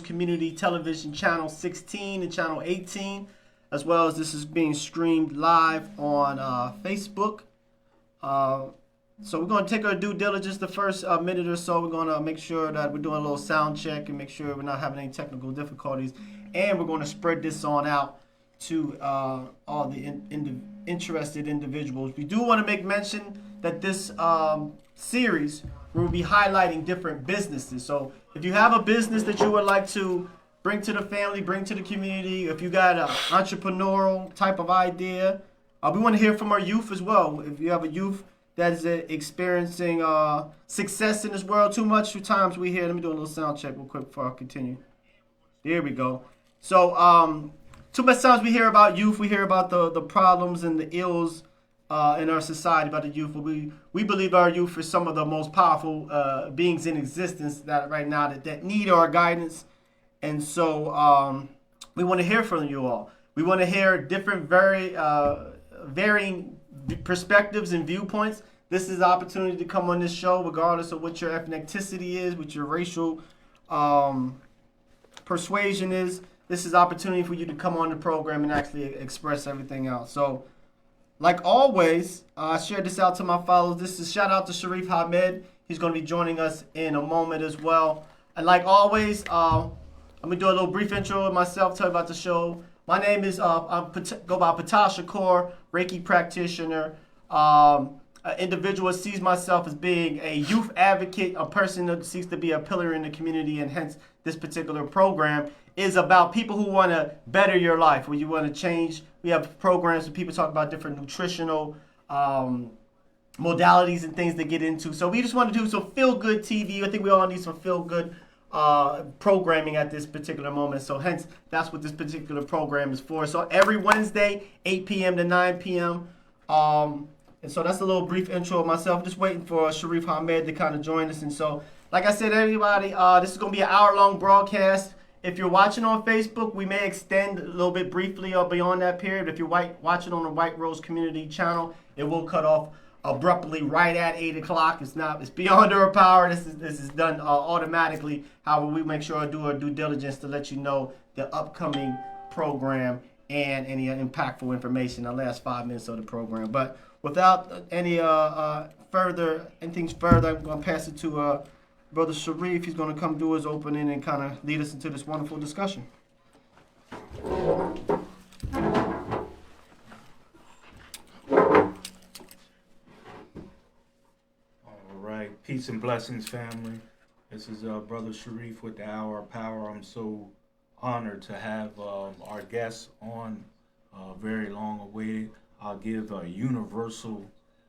Community Television Channel 16 and Channel 18, as well as this is being streamed live on Facebook. So we're going to take our due diligence the first minute or so. We're going to make sure that we're doing a little sound check and make sure we're not having any technical difficulties. And we're going to spread this on out to all the interested individuals. We do want to make mention that this series we'll be highlighting different businesses. So if you have a business that you would like to bring to the family, bring to the community, if you got an entrepreneurial type of idea, we want to hear from our youth as well. If you have a youth that is experiencing success in this world, too much times we hear, let me do a little sound check real quick before I continue. There we go. So too much times we hear about youth, we hear about the problems and the ills in our society about the youth. But we believe our youth is some of the most powerful beings in existence that right now that need our guidance. And so we want to hear from you all. We want to hear different, varying perspectives and viewpoints. This is an opportunity to come on this show, regardless of what your ethnicity is, what your racial persuasion is. This is an opportunity for you to come on the program and actually express everything else. So, like always, I shared this out to my followers. This is shout out to Shareef Hameed. He's going to be joining us in a moment as well. And like always, I'm going to do a little brief intro of myself, tell you about the show. My name is, I go by Ptah Shakur, Reiki practitioner. An individual sees myself as being a youth advocate, a person that seeks to be a pillar in the community, and hence this particular program is about people who want to better your life, where you want to change. We have programs where people talk about different nutritional modalities and things to get into. So we just want to do some feel-good TV. I think we all need some feel-good programming at this particular moment. So hence, that's what this particular program is for. So every Wednesday, 8 p.m. to 9 p.m. And so that's a little brief intro of myself. Just waiting for Shareef Hameed to kind of join us. And so, like I said, everybody, this is going to be an hour-long broadcast. If you're watching on Facebook, we may extend a little bit briefly or beyond that period. If you're watching on the White Rose Community Channel, it will cut off abruptly right at 8 o'clock. It's beyond our power. This is done automatically. However, we make sure I do our due diligence to let you know the upcoming program and any impactful information in the last 5 minutes of the program. But without any anything further, I'm going to pass it to Brother Shareef. He's going to come do his opening and kind of lead us into this wonderful discussion. Peace and blessings, family. This is Brother Shareef with the Hour of Power. I'm so honored to have our guests on, very long awaited. I'll give a universal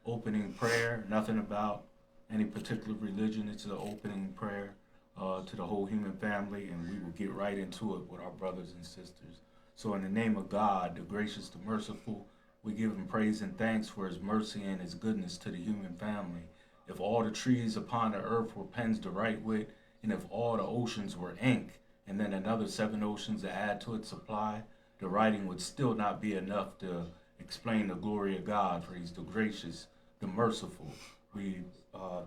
opening prayer, nothing about any particular religion. It's an opening prayer to the whole human family, and we will get right into it with our brothers and sisters. So in the name of God, the gracious, the merciful, we give him praise and thanks for his mercy and his goodness to the human family. If all the trees upon the earth were pens to write with, and if all the oceans were ink, and then another 7 oceans to add to its supply, the writing would still not be enough to explain the glory of God, for he's the gracious, the merciful. We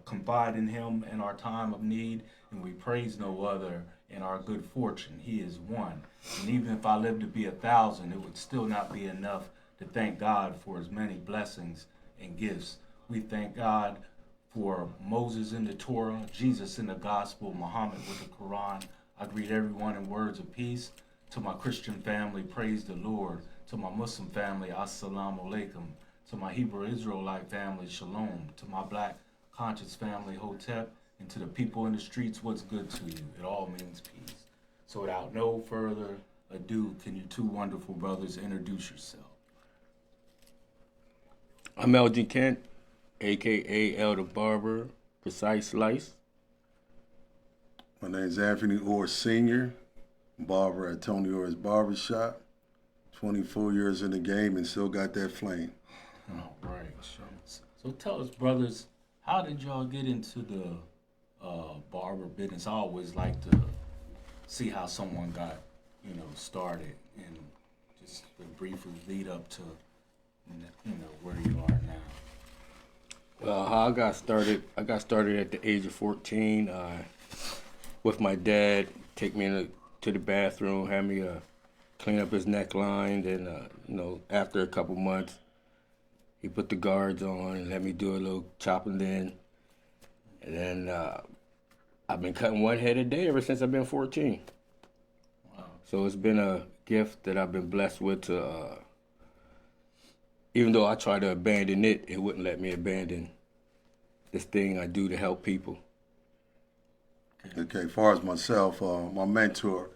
confide in him in our time of need, and we praise no other in our good fortune. He is one. And even if I lived to be 1,000, it would still not be enough to thank God for his many blessings and gifts. We thank God for Moses in the Torah, Jesus in the gospel, Muhammad with the Quran. I greet everyone in words of peace. To my Christian family, praise the Lord. To my Muslim family, assalamu alaikum. To my Hebrew Israelite family, shalom. To my black conscious family, hotep. And to the people in the streets, what's good to you? It all means peace. So without no further ado, can you two wonderful brothers introduce yourself? I'm Elgin Kent, a.k.a. El the Barber, Precise Slice. My name is Anthony Orr Sr., barber at Tony Orr's Barbershop. 24 years in the game and still got that flame. All right. So tell us, brothers, how did y'all get into the barber business? I always like to see how someone got, started, and just the brief lead up to, where you are now. Well, how I got started at the age of 14 with my dad. Take me to the bathroom, had me clean up his neckline. Then, after a couple months, he put the guards on and let me do a little chopping then. And then I've been cutting one head a day ever since I've been 14. Wow. So it's been a gift that I've been blessed with to, even though I try to abandon it, it wouldn't let me abandon this thing I do to help people. Okay, as far as myself, my mentor,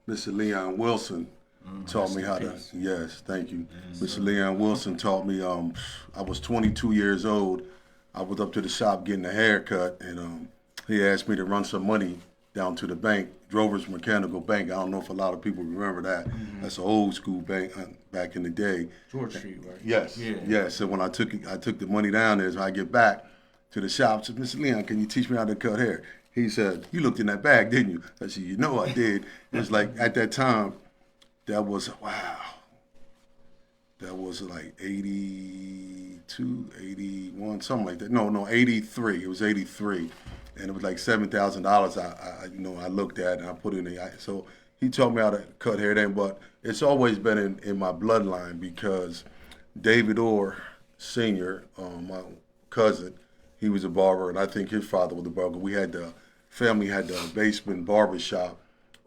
Mr. Leon Wilson, taught me how to. Yes, thank you. Mr. Leon Wilson taught me. I was 22 years old. I was up to the shop getting a haircut, and he asked me to run some money down to the bank, Drover's Mechanical Bank. I don't know if a lot of people remember that. That's an old school bank back in the day. George Street, right? Yes. Yeah. Yes. So when I took the money down there, so I get back to the shop, I said, Mr. Leon, can you teach me how to cut hair? He said, you looked in that bag, didn't you? I said, you know I did. It was like, at that time, that was, wow. That was like 82, 81, something like that. No, 83. It was 83. And it was like $7,000 I looked at and I put in the, so he taught me how to cut hair then, but it's always been in my bloodline because David Orr Sr., my cousin, he was a barber, and I think his father was a barber. Family had the basement barber shop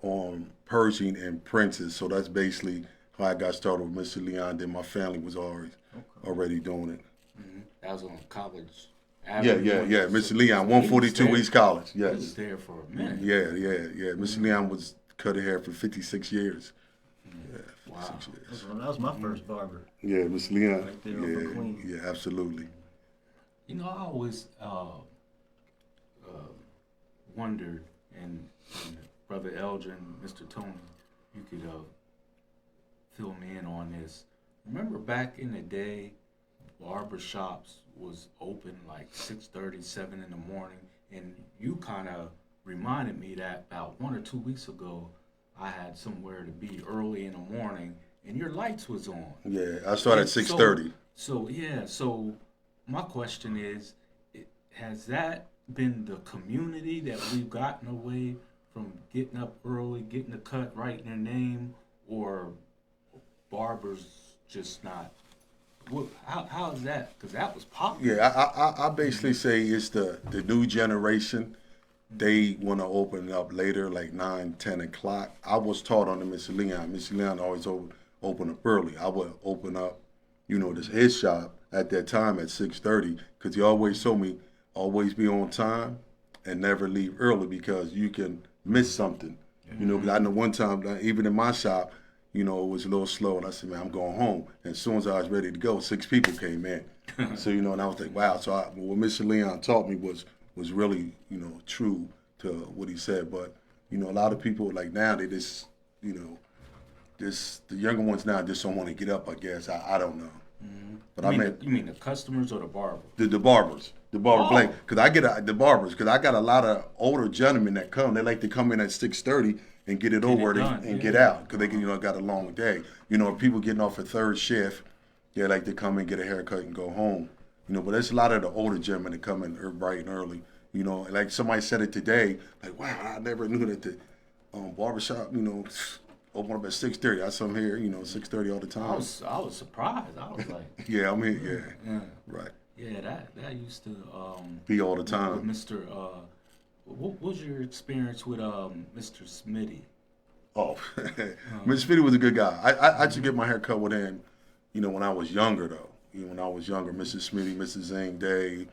on Pershing and Princess, so that's basically how I got started with Mr. Leon. Then my family was already doing it. Mm-hmm. That was on College Yeah, Avenue. Mr. Leon, 142 East College. He Yes. was there for a minute. Yeah. Mr. Leon was cutting hair for 56 years. Yeah, 56 Wow. years. That was my first barber. Yeah, Mr. Leon. Right there on Queen. Yeah, absolutely. You know, I always wondered, and Brother Elgin, Mr. Tony, you could fill me in on this. Remember back in the day, barber shops was open like 6:30, 7 in the morning, and you kind of reminded me that about 1 or 2 weeks ago, I had somewhere to be early in the morning, and your lights was on. Yeah, I started at 6:30. So my question is, has that been the community that we've gotten away from getting up early, getting the cut right in their name, or barbers just not? How is that? Because that was popular. Yeah, I basically say it's the new generation. They want to open up later, like 9, 10 o'clock. I was taught under Mr. Leon. Mr. Leon always open up early. I would open up, his shop at that time at 6:30, because he always told me, always be on time and never leave early because you can miss something. Because I know one time, even in my shop, it was a little slow, and I said, man, I'm going home. And as soon as I was ready to go, 6 people came in. So, and I was like, wow. So what Mr. Leon taught me was really, true to what he said. But, a lot of people, like now, they just, the younger ones now just don't want to get up, I guess. I don't know. Mm-hmm. But you mean the customers or the barber? The barbers. The barber Oh. because I get the barbers, because I got a lot of older gentlemen that come. They like to come in at 6:30 and get it over and get out, because they can, got a long day. People getting off a third shift, they like to come and get a haircut and go home. But there's a lot of the older gentlemen that come in bright and early. Like somebody said it today, like, wow, I never knew that the barbershop, open up at 6:30. I saw them here, 6:30 all the time. I was surprised. I was like, Yeah, I'm here. Yeah, right. Yeah, that used to Be all the with time. Mr. What was your experience with Mr. Smitty? Oh, Mr. Speedy was a good guy. I used to get my hair cut with him, when I was younger, though. When I was younger, Mrs. Smitty, Mrs. Zane Day,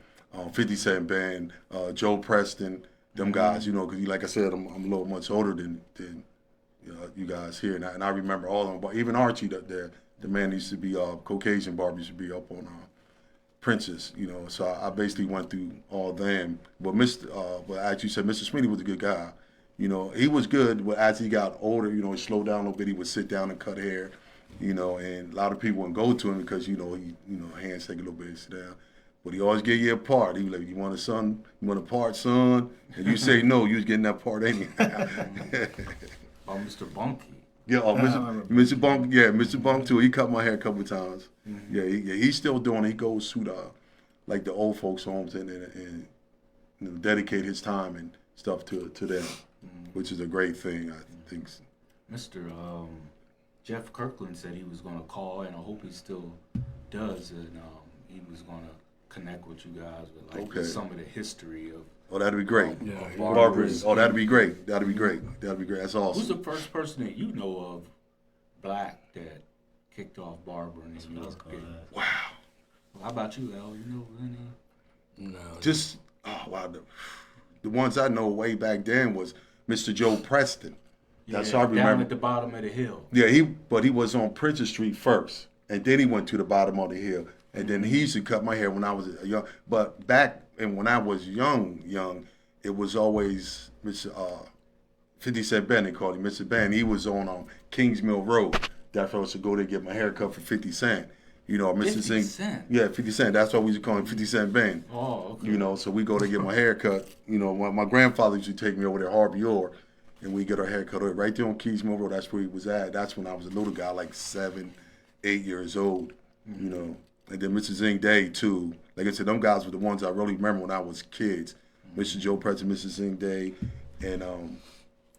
50 Cent Band, Joe Preston, them guys, because like I said, I'm a little much older than you guys here. And I remember all of them. But even Archie, the man used to be Caucasian barber, used to be up on Princess, So I basically went through all them. But but as you said, Mr. Smitty was a good guy. He was good, but as he got older, he slowed down a little bit. He would sit down and cut hair, and a lot of people wouldn't go to him because, he hands take a little bit and sit down. But he always gave you a part. He was like, you want a part, son? And you say no, you was getting that part anyhow. Oh, Mr. Bunky. Yeah, Mr. Bunk, Mr. Bunk too. He cut my hair a couple of times. Mm-hmm. Yeah, he's still doing it. He goes to the old folks' homes and dedicate his time and stuff to them, which is a great thing. I think Mr. Jeff Kirkland said he was going to call, and I hope he still does, and he was going to connect with you guys with like some of the history of. Oh, that'd be great. Of Barbers. Oh, that'd be great. That'd be great. That'd be great. That's awesome. Who's the first person that you know of, black, that kicked off barbering in New York? Wow. Well, how about you, Al? You know any? No. Just wow. The ones I know way back then was Mr. Joe Preston. That's how I remember. Down at the bottom of the hill. Yeah, but he was on Princeton Street first, and then he went to the bottom of the hill, and then he used to cut my hair when I was young. But back and when I was young, it was always Mr. 50 Cent Ben. They called him Mr. Ben. He was on Kings Mill Road. That's where I used to go to get my hair cut for 50 Cent. You know, Mr. 50 Cent? Yeah, 50 Cent. That's why we used to call him 50 Cent Ben. Oh, okay. You know, so we go to get my hair cut. You know, my grandfather used to take me over there, Harvey Orr, and we get our hair cut right there on Keys Mill Road. That's where he was at. That's when I was a little guy, like 7, 8 years old. You know, and then Mr. Zing Day too. Like I said, them guys were the ones I really remember when I was kids. Mr. Joe Preston, Mr. Zing Day, and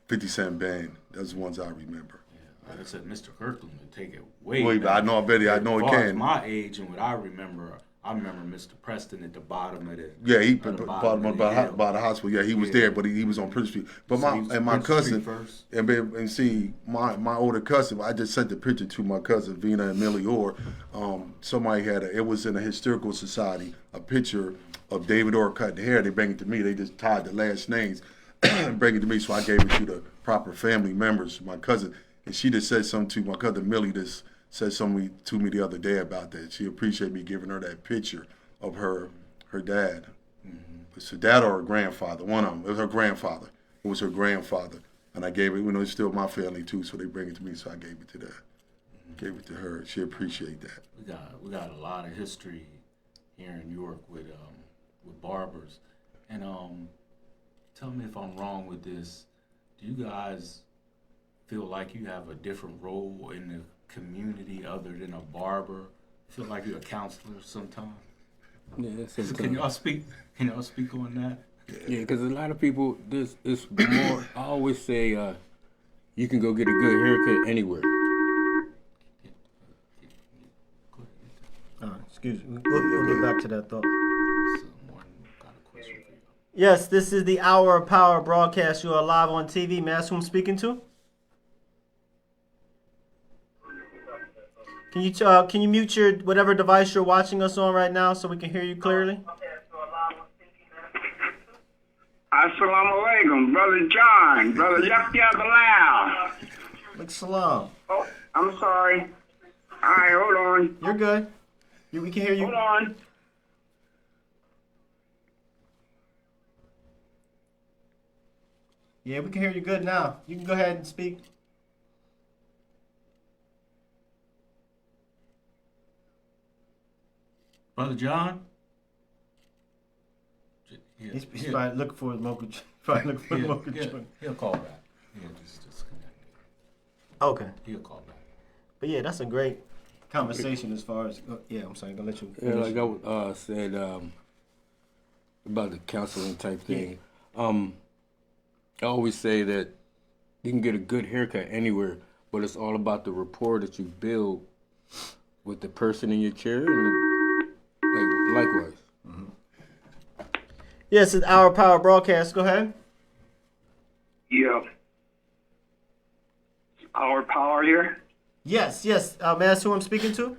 50 Cent Ben. Those are the ones I remember. Yeah, like I said, Mr. Kirkland would take it way Wait, back. I know he can. My age and what I remember Mr. Preston at the bottom of the. Yeah, he at the by the hospital. Yeah, he was there, but he was on Prince Street. But my cousin, and see my older cousin. I just sent the picture to my cousin Vina and Millie Orr. Somebody it was in a historical society, a picture of David Orr cutting hair. They bring it to me. They just tied the last names, and bring it to me. So I gave it to the proper family members. My cousin, and she just said something to my cousin Millie. Just said something to me the other day about that. She appreciated me giving her that picture of her dad. It's her dad or her grandfather. One of them. It was her grandfather. It was her grandfather. And I gave it, it's still my family too, so they bring it to me, so I gave it to that. Gave it to her. She appreciated that. We got a lot of history here in York with barbers. And tell me if I'm wrong with this. Do you guys feel like you have a different role in the community other than a barber? Feel like you're a counselor sometimes? Yeah, Can y'all speak on that? Yeah, because a lot of people, it's more. I always say, you can go get a good haircut anywhere. Excuse me. We'll get back to that thought. Yes, this is the Hour of Power broadcast. You are live on TV. May I ask who I'm speaking to? Can you mute your whatever device you're watching us on right now so we can hear you clearly? Assalamu alaikum, Brother John, Brother Yakia Bilal. Like salam. Oh, I'm sorry. All right, hold on. You're good. We can hear you. Hold on. Yeah, we can hear you good now. You can go ahead and speak. Brother John? He's probably looking for his local. He'll call back. Yeah, just disconnect. Okay. He'll call back. But yeah, that's a great conversation as far as. I'm sorry, I'm gonna let you. Yeah, like I said about the counseling type thing. I always say that you can get a good haircut anywhere, but it's all about the rapport that you build with the person in your chair, and likewise. Mm-hmm. Yes, it's Our Power broadcast. Go ahead. Yeah. Our Power here. Yes. May I ask who I'm speaking to?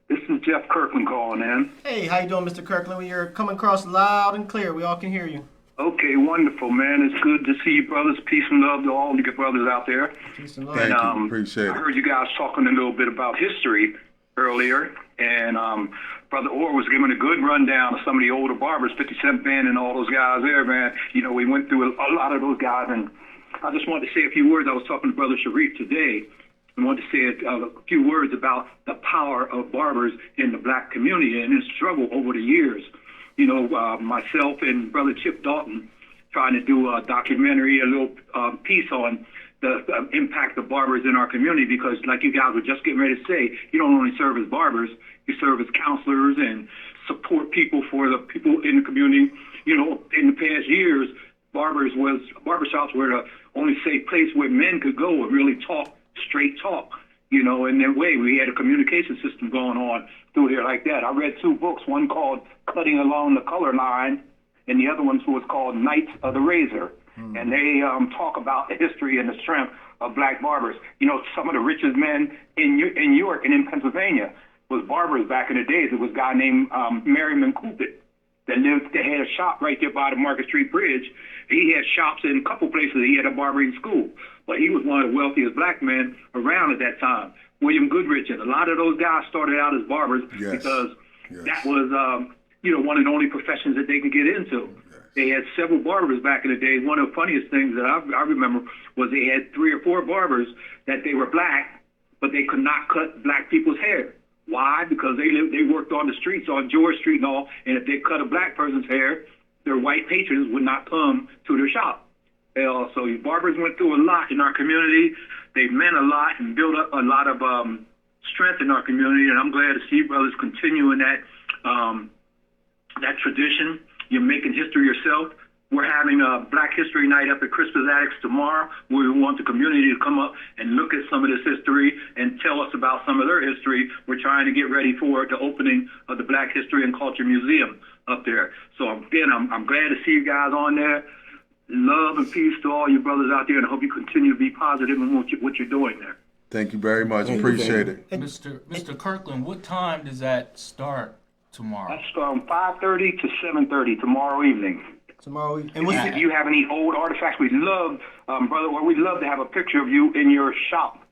This is Jeff Kirkland calling in. Hey, how you doing, Mr. Kirkland? You're coming across loud and clear. We all can hear you. Okay, wonderful, man. It's good to see you, brothers. Peace and love to all the good brothers out there. Peace and love. Thank you. Appreciate it. I heard you guys talking a little bit about history earlier, and Brother Orr was giving a good rundown of some of the older barbers, 50 Cent Ben and all those guys there, man. You know, we went through a lot of those guys, and I just wanted to say a few words. I was talking to Brother Shareef today. I wanted to say a few words about the power of barbers in the black community and its struggle over the years. You know, myself and Brother Chip Dalton trying to do a documentary, a little piece on the impact of barbers in our community, because like you guys were just getting ready to say, you don't only serve as barbers, you serve as counselors and support people for the people in the community. You know, in the past years, barbershops were only safe place where men could go and really talk straight talk. You know, in that way, we had a communication system going on through here like that. I read 2 books, one called Cutting Along the Color Line, and the other one was called Knights of the Razor. And they talk about the history and the strength of black barbers. You know, some of the richest men in York and in Pennsylvania was barbers back in the days. It was a guy named Merriman Cupid that had a shop right there by the Market Street Bridge. He had shops in a couple places. He had a barbering school, but he was one of the wealthiest black men around at that time. William Goodrich and a lot of those guys started out as barbers because that was, you know, one of the only professions that they could get into. They had several barbers back in the day. One of the funniest things that I remember was they had 3 or 4 barbers that they were black, but they could not cut black people's hair. Why? Because they worked on the streets on George Street and all, and if they cut a black person's hair, their white patrons would not come to their shop. So barbers went through a lot in our community. They meant a lot and built up a lot of strength in our community, and I'm glad to see brothers continuing that that tradition. You're making history yourself. We're having a Black History Night up at Crispus Attucks tomorrow, where we want the community to come up and look at some of this history and tell us about some of their history. We're trying to get ready for the opening of the Black History and Culture Museum up there. So again, I'm glad to see you guys on there. Love and peace to all you brothers out there, and I hope you continue to be positive in what you're doing there. Thank you very much. Appreciate it. Mr. Kirkland, what time does that start tomorrow? That's from 5:30 to 7:30 tomorrow evening. Tomorrow. And if you have any old artifacts, we'd love, brother, or we'd love to have a picture of you in your shop.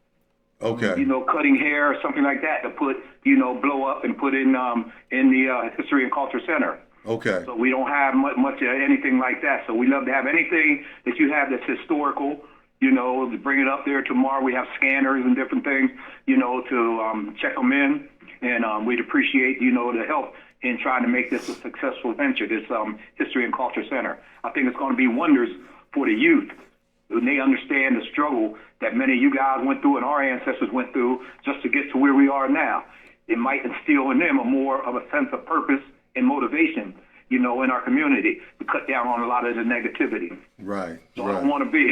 Okay. You know, cutting hair or something like that to put, you know, blow up and put in the History and Culture Center. Okay. So we don't have much of anything like that. So we love to have anything that you have that's historical, you know, to bring it up there tomorrow. We have scanners and different things, you know, to check them in. And we'd appreciate, you know, the help in trying to make this a successful venture, this History and Culture Center. I think it's going to be wonders for the youth. When they understand the struggle that many of you guys went through and our ancestors went through just to get to where we are now. It might instill in them a more of a sense of purpose and motivation, you know, in our community to cut down on a lot of the negativity. Right. So I don't want to be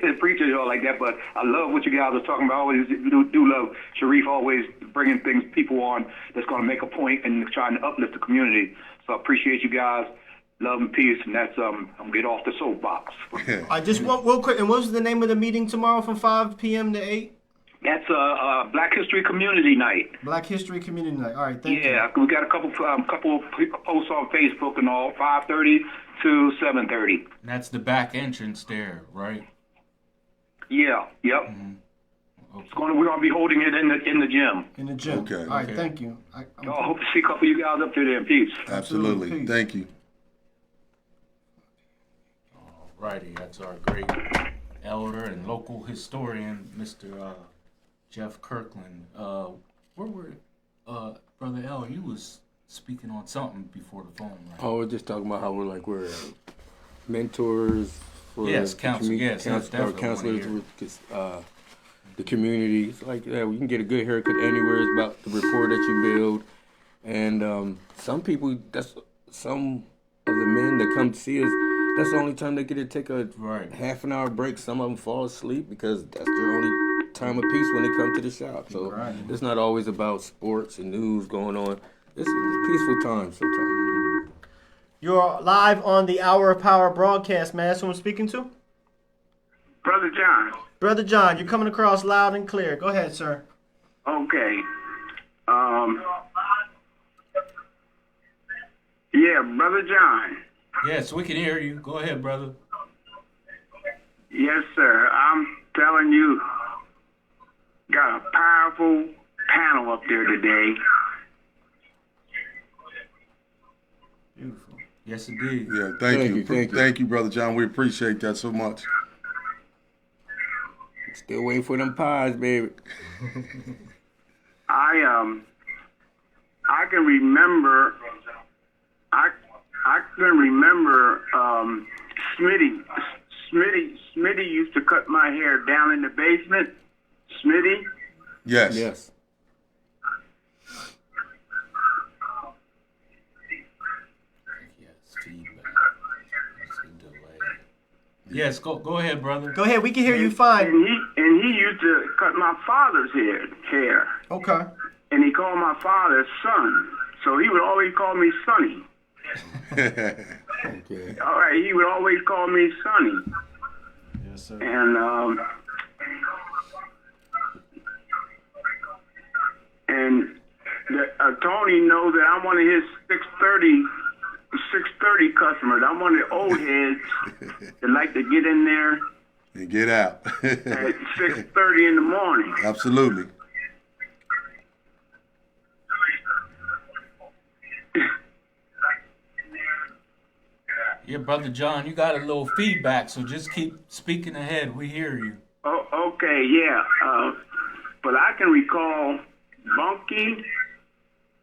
a preacher or like that, but I love what you guys are talking about. I always do love Shareef always bringing people on that's going to make a point and trying to uplift the community. So I appreciate you guys. Love and peace, and that's I'm gonna get off the soapbox. Just one real quick. And what was the name of the meeting tomorrow from 5 p.m. to 8? That's Black History Community Night. Black History Community Night. All right, thank you. Yeah, we got a couple posts on Facebook and all, 5:30 to 7:30. That's the back entrance there, right? Yeah. Yep. Mm-hmm. Okay. We're gonna be holding it in the gym. In the gym. Okay. All right, Okay. thank you. I hope to see a couple of you guys up there in peace. Absolutely. Peace. Thank you. Alrighty, that's our great elder and local historian, Mr. Jeff Kirkland. Where were Brother L? You was speaking on something before the phone, right? Oh, we're just talking about how we're mentors for Yes, the counsel. Yes, that's our definitely counselors one with the community. It's like we can get a good haircut anywhere. It's about the rapport that you build, and some people, that's some of the men that come to see us. That's the only time they get to take a half an hour break. Some of them fall asleep because that's their only time of peace when they come to the shop. So it's not always about sports and news going on. It's a peaceful time sometimes. You're live on the Hour of Power broadcast, man. That's who I'm speaking to? Brother John. Brother John, you're coming across loud and clear. Go ahead, sir. Okay. Yeah, Brother John. Yes, we can hear you. Go ahead, brother. Yes, sir. I'm telling you, got a powerful panel up there today. Beautiful. Yes, indeed. Yeah, thank you, Brother John. We appreciate that so much. Still waiting for them pies, baby. I can remember. I can remember Smitty used to cut my hair down in the basement. Smitty? Yes. Yes. Yes, feedback. It's a delay. Yes, go ahead, brother. Go ahead. We can hear you fine. And he used to cut my father's hair. Okay. And he called my father son. So he would always call me Sonny. Okay. All right, he would always call me Sonny. Yes, sir. And Tony knows that I'm one of his 6:30 customers. I'm one of the old heads that like to get in there And get out. at 6:30 in the morning. Absolutely. Yeah, Brother John, you got a little feedback, so just keep speaking ahead. We hear you. Oh, okay, yeah. But I can recall Bunky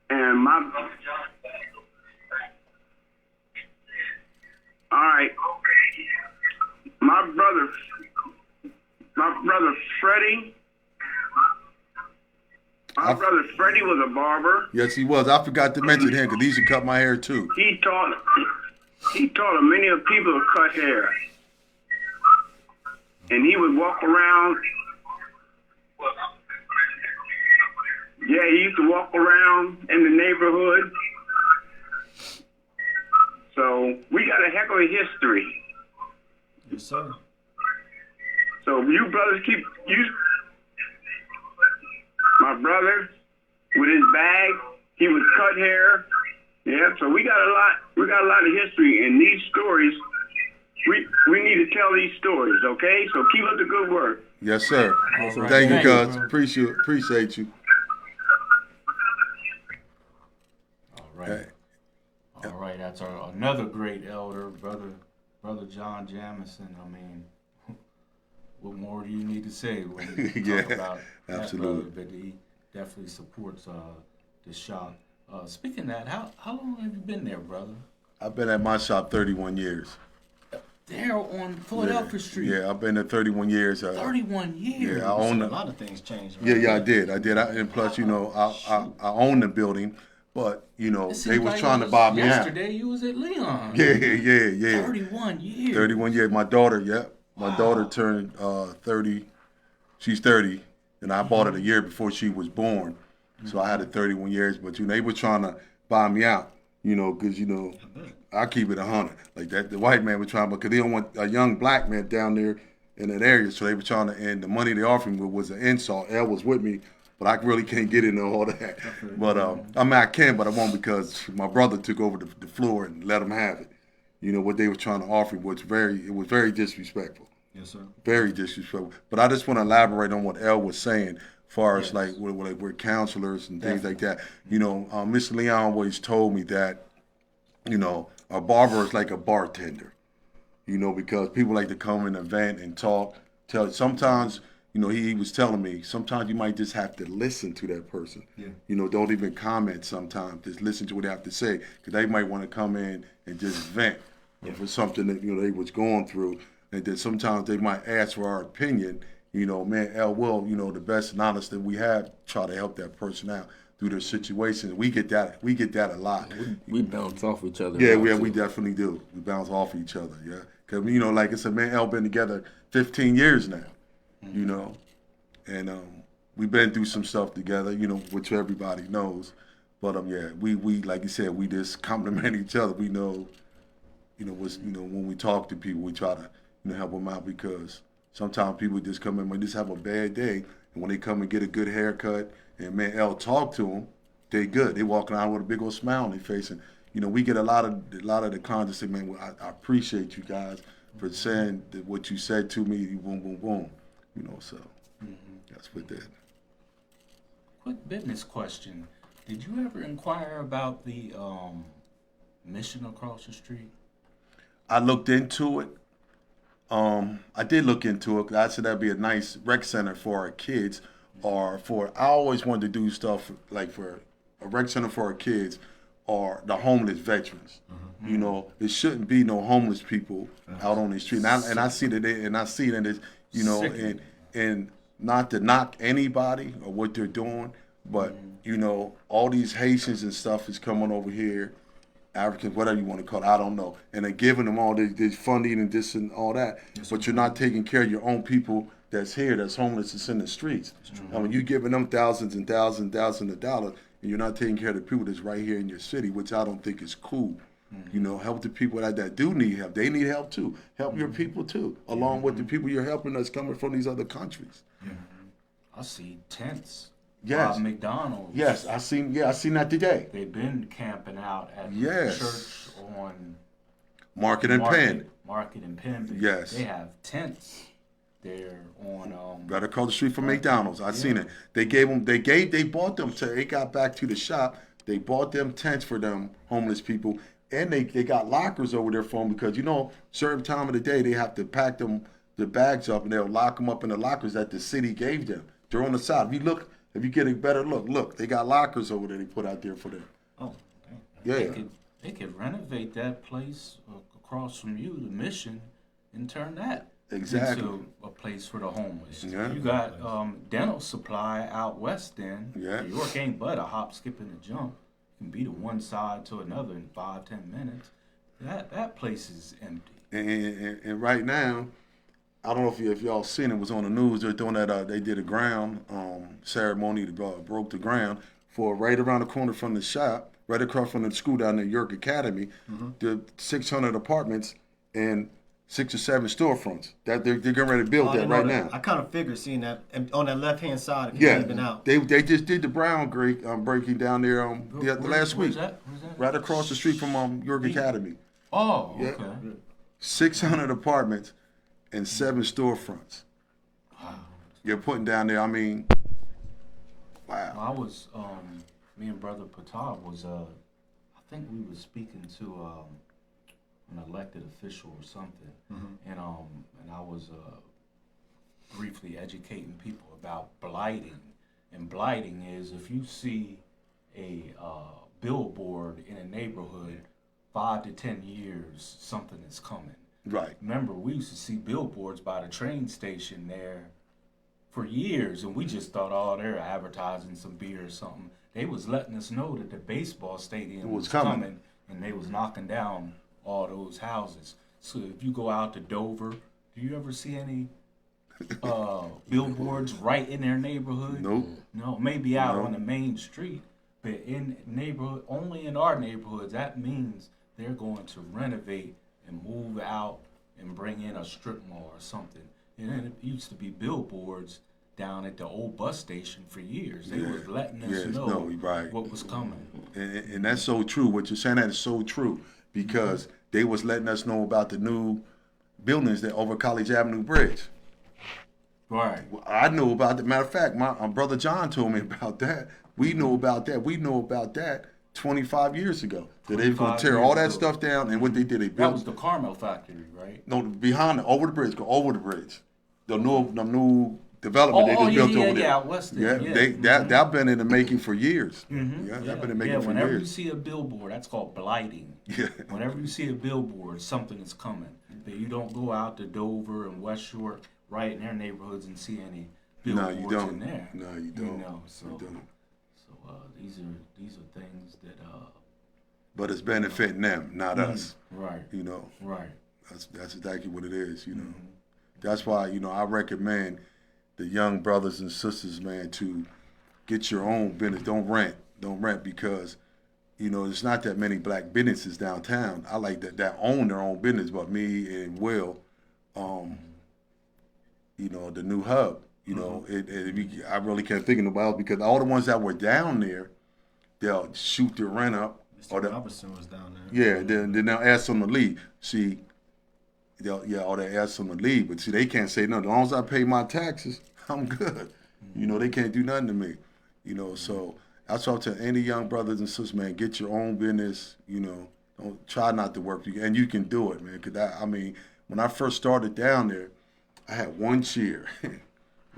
and my. All right. My brother Freddie. My brother Freddie was a barber. Yes, he was. I forgot to mention him because he used to cut my hair too. He taught many of people to cut hair. And he would walk around. Yeah, he used to walk around in the neighborhood. So we got a heck of a history. Yes, sir. So you brothers my brother with his bag, he would cut hair. Yeah, so we got a lot of history, and these stories, we need to tell these stories, okay? So keep up the good work. Yes, sir. All right. Thank you, Thank you, cuz. bro. Appreciate you. All right. Hey. All right, that's another great elder, Brother John Jamison. I mean, what more do you need to say when you Yeah, talk about that absolutely. brother? But he definitely supports the shop. Speaking of that, how long have you been there, brother? I've been at my shop 31 years. There on Philadelphia Street. Yeah, I've been there 31 years. 31 years. Yeah, I own A the, lot of things changed. yeah, I did. And plus, you know, I own the building, but you know, It they seems was like trying it to buy me out. Yesterday you was at Leon. Yeah. 31 years. 31 years. My daughter, my daughter turned 30. She's 30, and I bought it a year before she was born. So I had it 31 years, but you know, they were trying to buy me out, you know, because, you know, I keep it 100. Like that, the white man was trying, because they don't want a young black man down there in that area. So they were trying to, and the money they offered me was an insult. Elle was with me, but I really can't get into all that. But I mean, I can, but I won't, because my brother took over the floor and let them have it. You know, what they were trying to offer was very disrespectful. Yes, sir. Very disrespectful. But I just want to elaborate on what Elle was saying, as far as like we're counselors and things like that. You know, Miss Leon always told me that, you know, a barber is like a bartender. You know, because people like to come in and vent and talk. Sometimes, you know, he was telling me, sometimes you might just have to listen to that person. Yeah. You know, don't even comment sometimes. Just listen to what they have to say, because they might want to come in and just vent for something that, you know, they was going through. And then sometimes they might ask for our opinion. You know, man, Elle will, you know, the best and honest that we have, try to help that person out through their situation. We get that a lot. We bounce off each other. Yeah, now, we too. definitely do. We bounce off each other, yeah. Because, you know, like I said, man, Elle been together 15 years now, you know. And we've been through some stuff together, you know, which everybody knows. But, yeah, we like you said, we just compliment each other. We know, you know, when we talk to people, we try to, you know, help them out, because sometimes people just come in and just have a bad day. And when they come and get a good haircut, and man, Elle talk to them, they good. They walking out with a big old smile on their face. And, you know, we get a lot of the clients that say, man, well, I appreciate you guys for saying that what you said to me, boom, boom, boom. You know, so that's what that. Quick business question. Did you ever inquire about the mission across the street? I looked into it. I did look into it. I said that'd be a nice rec center for our kids, or I always wanted to do stuff like for a rec center for our kids, or the homeless veterans. You know, there shouldn't be no homeless people out on the street. And I see that it's, you know, and not to knock anybody or what they're doing, but you know, all these Haitians and stuff is coming over here. Africans, whatever you want to call it, I don't know. And they're giving them all this funding and this and all that, but you're not taking care of your own people that's here, that's homeless, that's in the streets. I mean, you're giving them thousands and thousands and thousands of dollars, and you're not taking care of the people that's right here in your city, which I don't think is cool. You know, help the people that do need help. They need help too. Help your people too, along with the people you're helping that's coming from these other countries. I see tents. Yes. By McDonald's. Yes, I seen that today. They've been camping out at Yes. the church on Market and Penn. Market and Penn. Yes. They have tents there on Right across the street from McDonald's. I seen it. They bought them till they got back to the shop. They bought them tents for them homeless people, and they got lockers over there for them because certain time of the day they have to pack them the bags up and they'll lock them up in the lockers that the city gave them. They're on the side. If you get a better look, they got lockers over there they put out there for them. Oh, Yeah. They could renovate that place across from you, the Mission, and turn that Exactly. into a place for the homeless. Yeah. You got dental supply out west then. Yeah. New York ain't but a hop, skip, and a jump. You can be to one side to another in 5-10 minutes. That place is empty. And right now, I don't know if y'all seen it was on the news. They're doing that. They did a ground ceremony to broke the ground for right around the corner from the shop, right across from the school down there, York Academy. The 600 apartments and 6 or 7 storefronts that they're getting ready to build that right now. I kind of figured seeing that on that left hand side. If Yeah, you're leaving out. they just did the brown breaking down there the last week, Where's that? right across the street from York Academy. Oh, Yeah. okay. 600 apartments and 7 storefronts. You're putting down there. I mean, wow. I was, me and Brother Ptah was, I think we were speaking to an elected official or something, and I was briefly educating people about blighting. And blighting is if you see a billboard in a neighborhood, 5 to 10 years, something is coming. Right. Remember, we used to see billboards by the train station there for years, and we just thought, oh, they're advertising some beer or something. They was letting us know that the baseball stadium was coming, and they was knocking down all those houses. So if you go out to Dover, do you ever see any billboards right in their neighborhood? Nope. No, maybe out on the main street, but in neighborhood, only in our neighborhoods. That means they're going to renovate and move out and bring in a strip mall or something. And then it used to be billboards down at the old bus station for years. They was letting us know what was coming. And that's so true. What you're saying, that is so true, because they was letting us know about the new buildings that over College Avenue Bridge. Right. I knew about that. Matter of fact, my brother John told me about that. We knew about that. We knew about that 25 years ago. That they were going to tear all that stuff down, and what they did, they built. That was the Carmel factory, right? No, behind, over the bridge, go over the bridge. The new development they just built over there. Yeah, out west there. That been in the making for years. Yeah, that been in the making for whenever years. you see a billboard, that's called blighting. Yeah. Whenever you see a billboard, something is coming. That you don't go out to Dover and West York, right in their neighborhoods, and see any billboards in there. No, you don't. You know, so You don't. these are things that. But it's benefiting them, not us. Right. You know. Right. That's exactly what it is. You know. That's why I recommend the young brothers and sisters, man, to get your own business. Don't rent because, there's not that many black businesses downtown. I like that own their own business, but me and Will, the new hub, I really can't think of nobody else, because all the ones that were down there, they'll shoot their rent up. Mr. Robertson was down there. Yeah, then they'll ask them to leave. See, or they ask them to leave, but see, they can't say nothing. As long as I pay my taxes, I'm good. They can't do nothing to me. So that's why I tell any young brothers and sisters, man, get your own business. Don't try not to work, and you can do it, man. Because when I first started down there, I had one chair.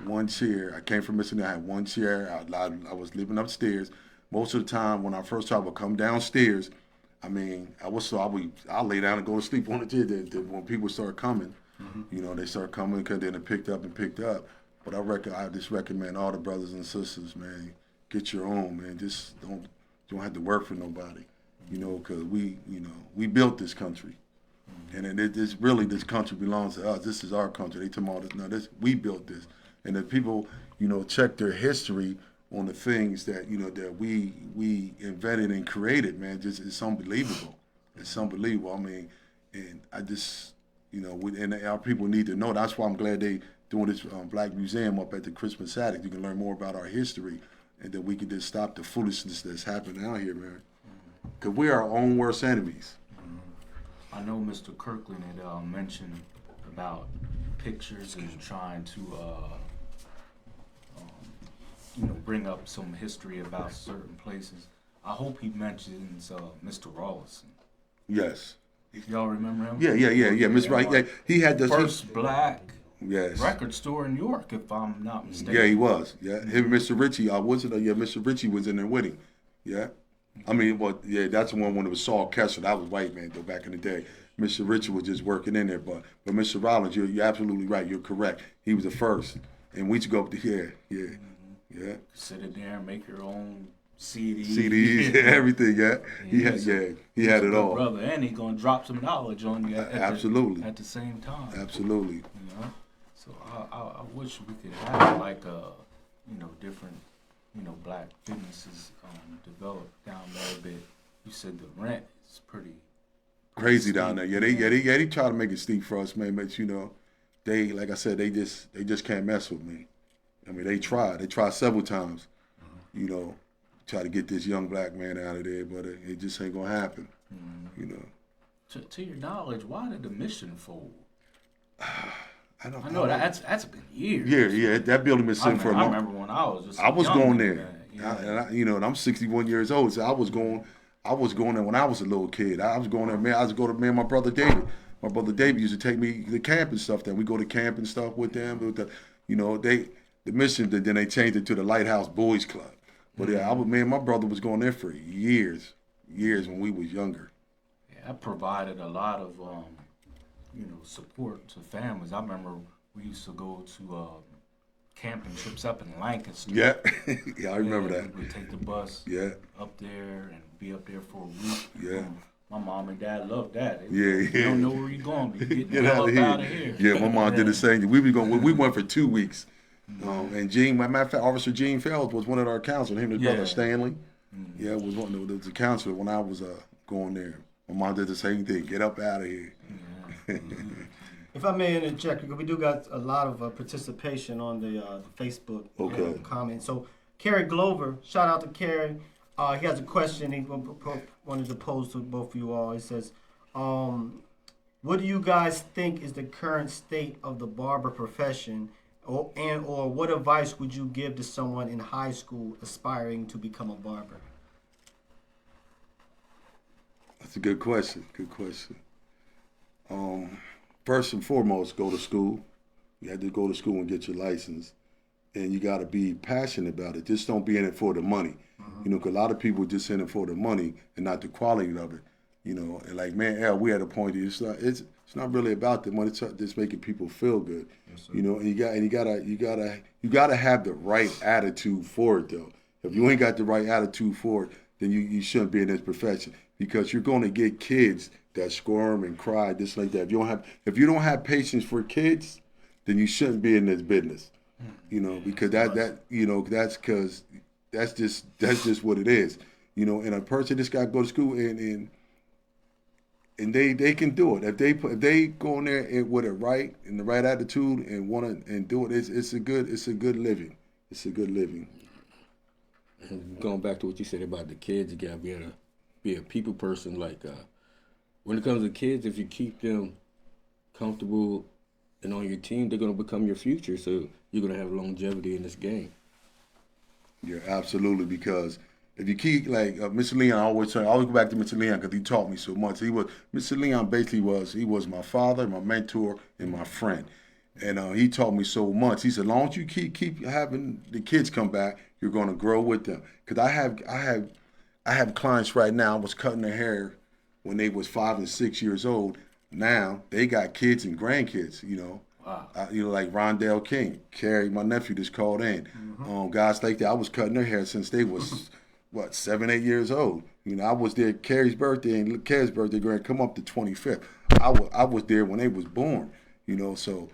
One chair. I came from Mississippi. I had one chair. I was living upstairs. Most of the time, when I first started, I would come downstairs. I'll lay down and go to sleep on the chair. When people start coming, they start coming, because then it picked up. But I just recommend all the brothers and sisters, man, get your own, man. Just don't have to work for nobody. you know, because we built this country. And it's really, this country belongs to us. This is our country. They tell me all this, no, we built this. And if people, you know, check their history on the things that, you know, that we invented and created, man, just it's unbelievable. It's unbelievable. I mean, and I just, you know, and our people need to know. That's why I'm glad they doing this Black Museum up at the Christmas attic. You can learn more about our history, and then we can just stop the foolishness that's happening out here, man. Because we are our own worst enemies. I know Mr. Kirkland had mentioned about pictures and trying to, you know, bring up some history about certain places. I hope he mentions Mr. Rawlinson. Yes. Y'all remember him? Yeah. Mr. Right. Yeah, he had the first black yes record store in York, if I'm not mistaken. Yeah, he was. Yeah, him and Mr. Ritchie. Was it? Yeah, Mr. Ritchie was in there with him. Yeah. I mean, well, yeah, that's the one when it was Saul Kessler. That was white man though back in the day. Mr. Ritchie was just working in there, but Mr. Rollins, you're absolutely right. You're correct. He was the first, and we used to go up to yeah. Sit in there and make your own CDs. CDs, everything. Yeah, he had it all. Brother, and he gonna drop some knowledge on you. Absolutely. At the same time. Absolutely. You know, so I wish we could have like different black businesses developed down there a bit. You said the rent is pretty crazy down there. Yeah, they try to make it steep for us, man. But you know, they, like I said, they just can't mess with me. I mean, they tried several times, you know, try to get this young black man out of there, but it just ain't gonna happen. You know. To your knowledge, why did the mission fold? I know that's been years. Yeah, that building been sitting for a month. I remember when I was just. I was going there, yeah. and I'm 61 years old, so I was going there when I was a little kid. I was going there, man. I was going to and my brother David. My brother David used to take me to camp and stuff. Then we go to camp and stuff with them. The mission. Then they changed it to the Lighthouse Boys Club. But yeah, my brother was going there for years when we was younger. Yeah, I provided a lot of support to families. I remember we used to go to camping trips up in Lancaster. Yeah, yeah, I remember that. We would take the bus up there and be up there for a week. Yeah. My mom and dad loved that. You don't know where you're going, but you get out of here. Yeah, my mom did the same thing. We went for 2 weeks. And Gene, matter of fact, Officer Gene Felds was one of our counselors. Him and his brother Stanley. Yeah, was one of the counselor when I was going there. My mom did the same thing. Get up out of here. Yeah. If I may interject, because we do got a lot of participation on the Facebook comments. So Kerry Glover, shout out to Kerry. He has a question he wanted to pose to both of you all. He says, what do you guys think is the current state of the barber profession? Or what advice would you give to someone in high school aspiring to become a barber? That's a good question. First and foremost, go to school. You have to go to school and get your license. And you got to be passionate about it. Just don't be in it for the money. You know, because a lot of people just in it for the money and not the quality of it. You know, and like, man, we at a point it's not really about the money. It's just making people feel good. Yes, you know, and you gotta have the right attitude for it though. If you ain't got the right attitude for it, then you shouldn't be in this profession, because you're going to get kids that squirm and cry just like that. If you don't have patience for kids, then you shouldn't be in this business. You know, because that's just what it is. You know, and a person just got to go to school and they can do it. If they go in there with it right and the right attitude and want to and do it, it's a good living. It's a good living. And going back to what you said about the kids, you gotta be a people person. Like when it comes to kids, if you keep them comfortable and on your team, they're gonna become your future. So you're gonna have longevity in this game. Yeah, absolutely. Because if you keep like Mr. Leon, I always go back to Mr. Leon because he taught me so much. Mr. Leon basically was my father, my mentor, and my friend, and he taught me so much. He said, as long as you keep having the kids come back, you're going to grow with them. Because I have clients right now. I was cutting their hair when they was 5 and 6 years old. Now they got kids and grandkids. You know. Wow. Like Rondell King, Carrie, my nephew, just called in. Guys like that. I was cutting their hair since they was what, 7, 8 years old. You know, I was there Carrie's birthday and Carrie's birthday grand come up to 25th. I was there when they was born. You know, so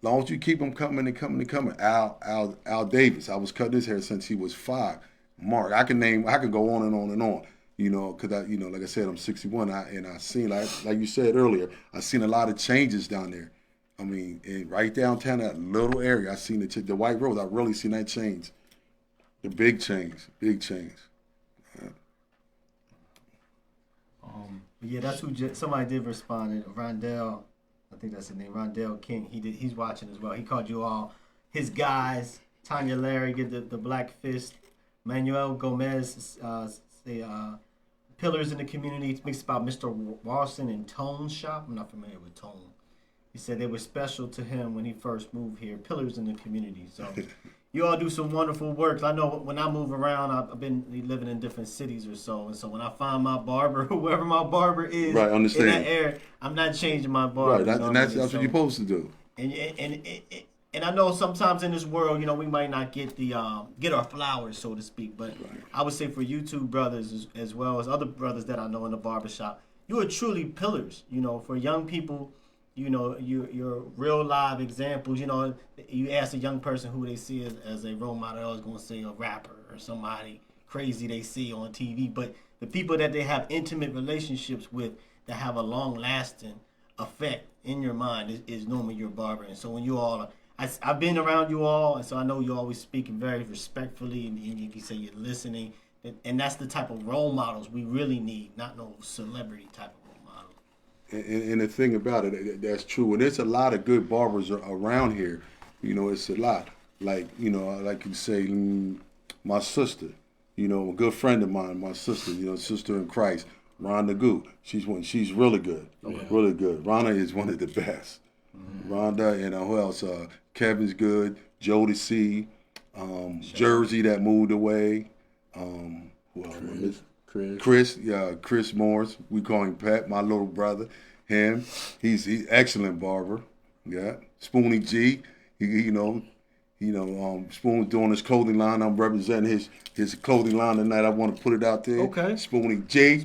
long as you keep them coming and coming and coming. Al Davis, I was cutting his hair since he was 5. Mark, I could go on and on and on. You know, because like I said, I'm 61, and I seen like you said earlier, I seen a lot of changes down there. I mean, right downtown that little area, I seen the White Rose. I really seen that change, the big change. Yeah, that's who somebody did respond. Rondell, I think that's his name, Rondell King. He's watching as well. He called you all his guys. Tanya Larry get the black fist. Manuel Gomez say pillars in the community. Mixed about Mr. Walson and Tone's shop. I'm not familiar with Tone. He said they were special to him when he first moved here. Pillars in the community. So you all do some wonderful work. I know when I move around, I've been living in different cities or so. And so when I find my barber, whoever my barber is right, understand. in that area, I'm not changing my barber. Right, and that's what you're supposed to do. And I know sometimes in this world, you know, we might not get get our flowers, so to speak. But right. I would say for you two brothers, as well as other brothers that I know in the barbershop, you are truly pillars. You know, for young people, you know, you're real live examples. You know, you ask a young person who they see as a role model, they're always going to say a rapper or somebody crazy they see on TV. But the people that they have intimate relationships with that have a long-lasting effect in your mind is normally your barber. And so when you all are, I've been around you all, and so I know you always speaking very respectfully, and you say you're listening, and that's the type of role models we really need, not no celebrity type of role models. And the thing about it, that's true. And there's a lot of good barbers around here. You know, it's a lot. Like, you know, like you say, my sister, you know, a good friend of mine, my sister, you know, sister in Christ, Rhonda Goo. She's really good, really good. Rhonda is one of the best. Mm-hmm. Rhonda and who else? Kevin's good. Jody C. Jersey that moved away. Chris Morris. We call him Pat, my little brother. Him. He's excellent barber. Yeah. Spoonie G. Spoon's doing his clothing line. I'm representing his clothing line tonight. I want to put it out there. Okay. Spoonie G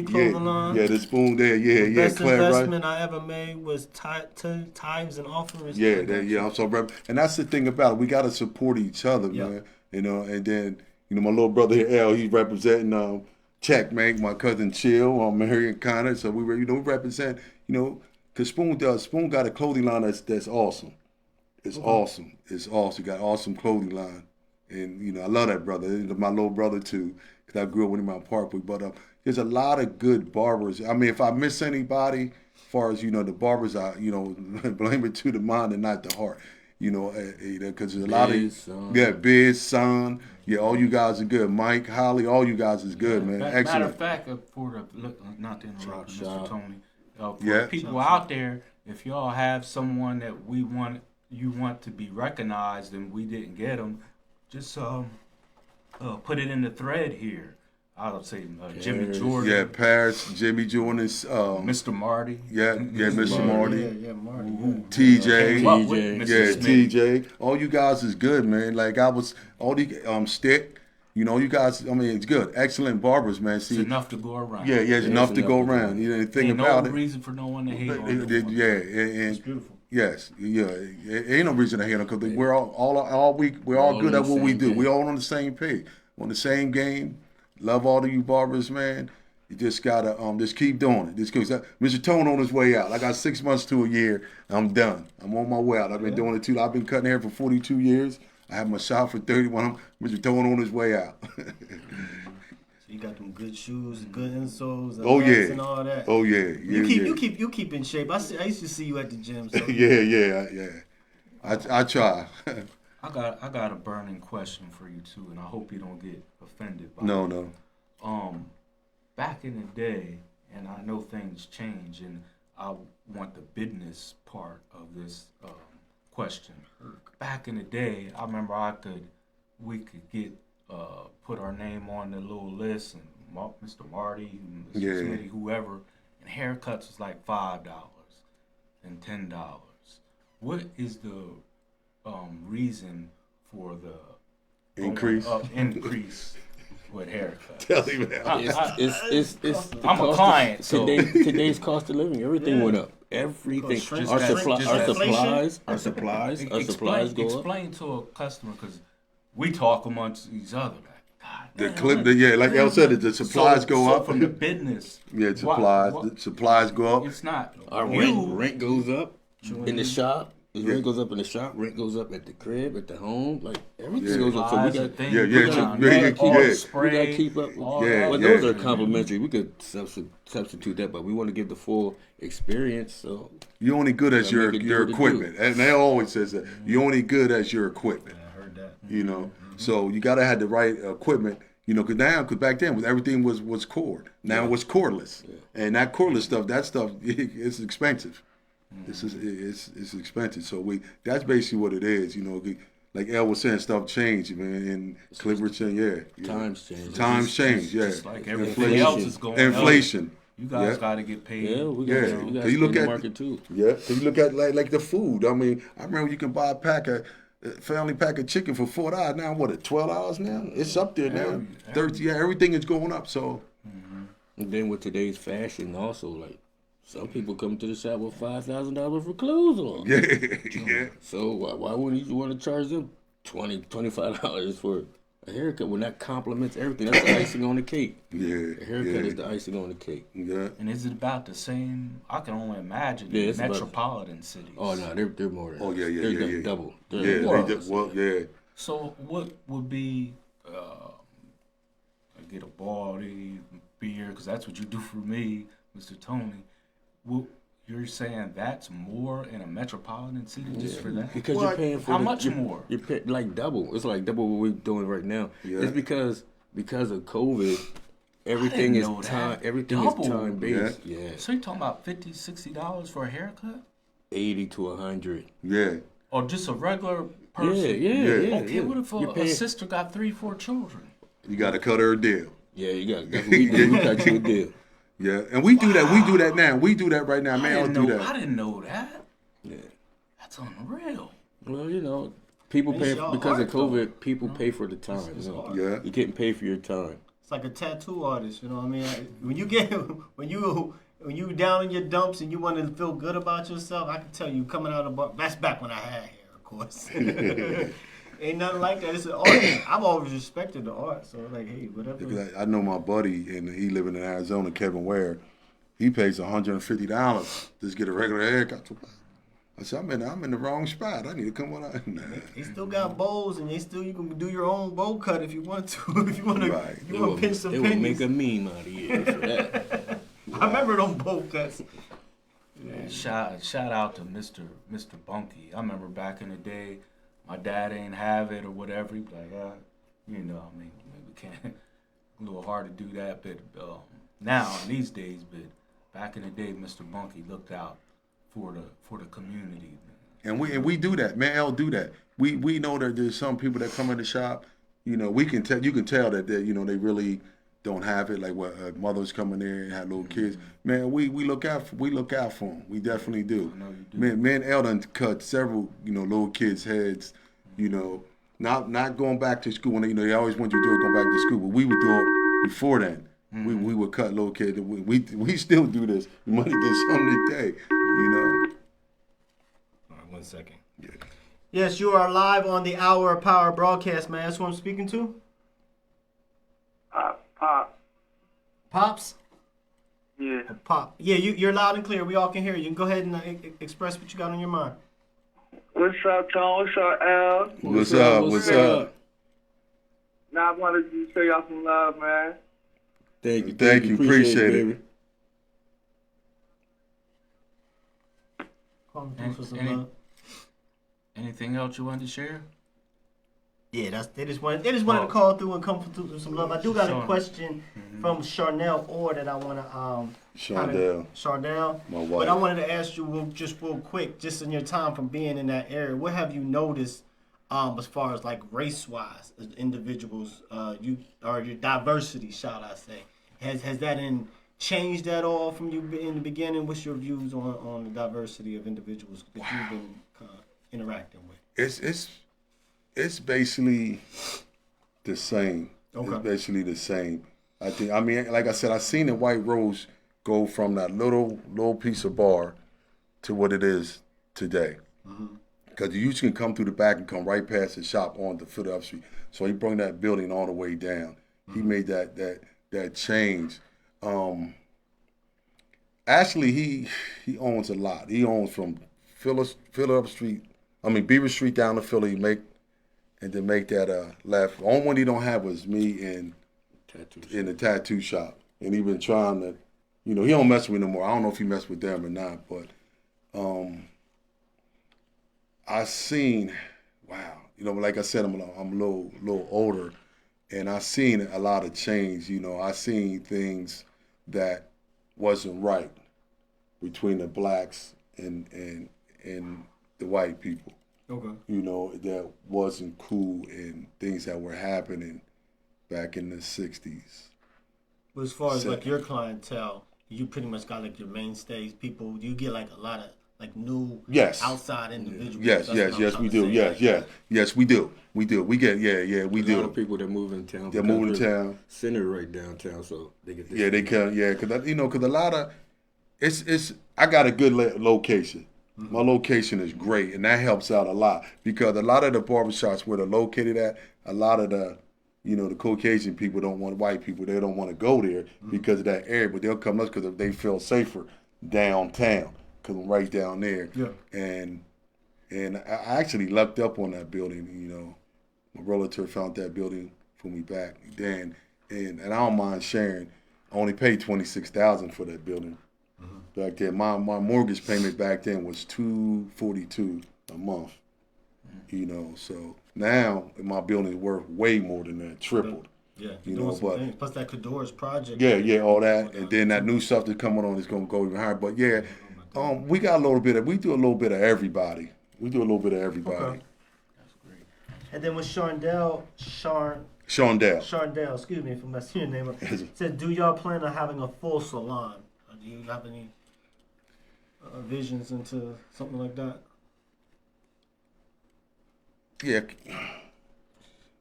clothing line. Yeah, the Spoon there. The best investment I ever made was times and offers. I'm so and that's the thing about it. We got to support each other, man. You know, and then my little brother here, L, he's representing Checkmate, my cousin Chill, Marion Connor. So we represent, because Spoon got a clothing line that's awesome. It's awesome. It's awesome. Got awesome clothing line, and I love that brother. My little brother too, because I grew up with him in Parkwood. But there's a lot of good barbers. I mean, if I miss anybody, as far as the barbers, blame it to the mind and not the heart. Because there's a lot of Biz, Son. Yeah, all you guys are good. Mike, Holly, all you guys is good, man. Excellent. Matter of fact, not to interrupt, Mr. Tony, for people out there, if y'all have someone that you want to be recognized and we didn't get them, just put it in the thread here. I would say Jimmy Jordan. Yeah, Paris, Jimmy Jordan is Mr. Marty. Yeah, Mr. Marty. Yeah, Marty. TJ. TJ. TJ. All you guys is good, man. Like I was all the Stick. You guys. I mean, it's good. Excellent barbers, man. See, it's enough to go around. Yeah, it's enough to go around. The thing about it. No reason for no one to hate on and it's beautiful. Yes, ain't no reason to hate them because we're all good at what we do. We're all on the same page, on the same game. Love all of you barbers, man. You just gotta just keep doing it. Just because Mr. Tone on his way out. I got 6 months to a year. I'm done. I'm on my way out. I've been doing it too. I've been cutting hair for 42 years. I have my shop for 31. Mr. Tone on his way out. So you got them good shoes, good insoles, and all that. Oh yeah. You keep in shape. I used to see you at the gym. So. yeah. I try. I got a burning question for you too, and I hope you don't get offended by it. No. Back in the day, and I know things change, and I want the business part of this question. Back in the day, I remember we could get put our name on the little list, and Mr. Marty, Mr. Smitty, whoever, and haircuts was like $5 and $10. What is the reason for the increase? with haircuts. Tell him that. It's I'm a client, so today's cost of living. Everything went up. Everything. Just Our inflation. supplies go up. Explain to a customer, because we talk amongst each other. The clip, like El said, the supplies go up from the business. Yeah, supplies. The supplies go up. It's not. Our rent goes up in the shop. Rent goes up in the shop. Rent goes up at the crib, at the home. Like everything goes up. So we got we got to keep up. But those are complimentary. We could substitute that, but we want to give the full experience. So you're only good as your equipment, and they always says that you're only good as your equipment. I heard that. You know, so you gotta have the right equipment. You know, because back then everything was cord. Now it's cordless, and that cordless stuff, it's expensive. It's expensive. So that's basically what it is. You know, like El was saying, stuff changed, man, and Clifford saying, times change. Times change, Just like everything else is going. Inflation. You guys got to get paid. Yeah, we got to look at the market too. Yeah, so you look at like the food. I mean, I remember you can buy a family pack of chicken for $4. Now what? At $12 now? It's up there now. 30. Yeah, everything is going up. So. And then with today's fashion, also like. Some people come to the shop with $5,000 for clothes on. Yeah. So why wouldn't you want to charge them $25 for a haircut when that complements everything? That's the icing on the cake. Yeah. The haircut is the icing on the cake. Yeah. And is it about the same? I can only imagine in metropolitan cities. Oh no, they're more than. Oh yeah. They're double. Yeah. So what would be? I get a body beer, because that's what you do for me, Mr. Tony. Well, you're saying that's more in a metropolitan city just for that? Because you're paying for how much more? You're paying like double. It's like double what we're doing right now. Yeah. It's because of COVID, everything is time. Everything is time based. Yeah. So you're talking about $50, $60 for a haircut? 80 to 100. Yeah. Or just a regular person? Yeah. Okay, what if a sister got 3-4 children? You got to cut her a deal. Yeah, you got. That's what we do. We cut you a deal. Yeah, and we do that. We do that now. We do that right now. Man, I'll do that. I didn't know that. Yeah. That's unreal. Well, you know, people pay because of COVID. People pay for the time. Yeah, you're getting paid for your time. It's like a tattoo artist. You know what I mean? When you down in your dumps and you want to feel good about yourself, I can tell you coming out of the bar. That's back when I had hair, of course. Ain't nothing like that. It's an art. I've always respected the art. So like, hey, whatever. I know my buddy, and he living in Arizona, Kevin Ware. He pays $150 just get a regular haircut. I said, I'm in the wrong spot. I need to come on. Nah. They still got bows, and you can do your own bow cut if you want to. If you want to, pinch some pennies. They will make a meme out of you for that. I remember them bow cuts. Yeah. Shout out to Mr. Bunky. I remember back in the day. My dad ain't have it or whatever. He'd be like, we can't. A little hard to do that, but now in these days. But back in the day, Mr. Bunky looked out for the community. And we do that, man. El do that. We know that there's some people that come in the shop. You know, you can tell that they really don't have it. Like what mothers come in there and have little kids. Man, we look out for them. We definitely do. I know you do. Me and El done cut several little kids' heads. You know, not going back to school. When they always want you to do it, going back to school. But we would do it before then. Mm-hmm. We would cut little kids. We still do this. We might get something today. You know. All right, 1 second. Yeah. Yes, you are live on the Hour of Power broadcast, man. That's who I'm speaking to. Pop. Pops? Yeah. Pop. Yeah, you're loud and clear. We all can hear you. You can go ahead and express what you got on your mind. What's up, Tom? What's up, Al? What's up? Now, I wanted to show y'all some love, man. Thank you. Appreciate it. Call me for some love. Anything else you wanted to share? Yeah, they just wanted to call through and come through with some love. I do got a question from Charnel Orr that I want to Chardell, my wife. But I wanted to ask you real quick, just in your time from being in that area, what have you noticed as far as like race wise, individuals, your diversity, shall I say, has that changed at all from you in the beginning? What's your views on the diversity of individuals that you've been interacting with? It's basically the same. Okay. It's basically the same. I think. I mean, like I said, I seen the White Rose go from that little piece of bar to what it is today. Because you can come through the back and come right past the shop on the foot up street. So he brought that building all the way down. He made that change. Actually, he owns a lot. He owns from Phillip Street. I mean Beaver Street down to Philly. And then make that left. The only one he don't have was me in the tattoo shop. And he been trying to, he don't mess with me no more. I don't know if he messed with them or not, but I seen, wow, like I said, I'm a little older, and I seen a lot of change. I seen things that wasn't right between the blacks and the white people. Okay. That wasn't cool, and things that were happening back in the 60s. But as far as like your clientele, you pretty much got like your mainstays people. Do you get like a lot of like new outside individuals? Yes, we do. Yes, we do. We do. We get we do. A lot of people that move in town. They're moving to town. Center right downtown, so they get this. Yeah, they come. Yeah, because a lot of it's. I got a good location. My location is great, and that helps out a lot because a lot of the barbershops where they're located at, a lot of the, the Caucasian people don't want white people. They don't want to go there because of that area, but they'll come to us because they feel safer downtown, because I'm right down there. Yeah. And I actually lucked up on that building. My relative found that building for me back then, and I don't mind sharing. I only paid $26,000 for that building. Back then, my mortgage payment back then was $242 a month. So now my building is worth way more than that, tripled. Yeah, but plus that Cador's project. Yeah, all that, and then that new stuff that's coming on is gonna go even higher. But we got a little bit of, we do a little bit of everybody. Okay. That's great. And then with Shondell, excuse me if I'm messing your name up, said, do y'all plan on having a full salon? Or do you have any visions into something like that? Yeah.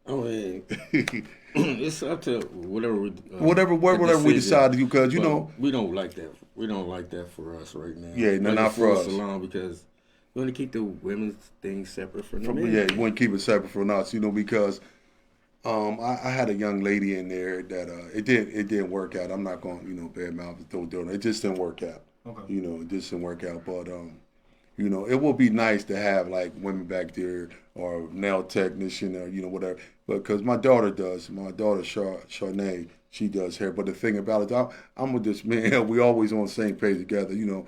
I mean, it's up to whatever we decide to do, because we don't like that. We don't like that for us right now. Yeah, not for us. Salon, because we want to keep the women's thing separate from the men. Yeah, you want to keep it separate from us, because I had a young lady in there that it didn't work out. I'm not going badmouth the throw. It just didn't work out. Okay. It just didn't work out. But it would be nice to have like women back there or nail technician or whatever. But because my daughter, Charnay, she does hair. But the thing about it, I'm with this man. We always on the same page together. Even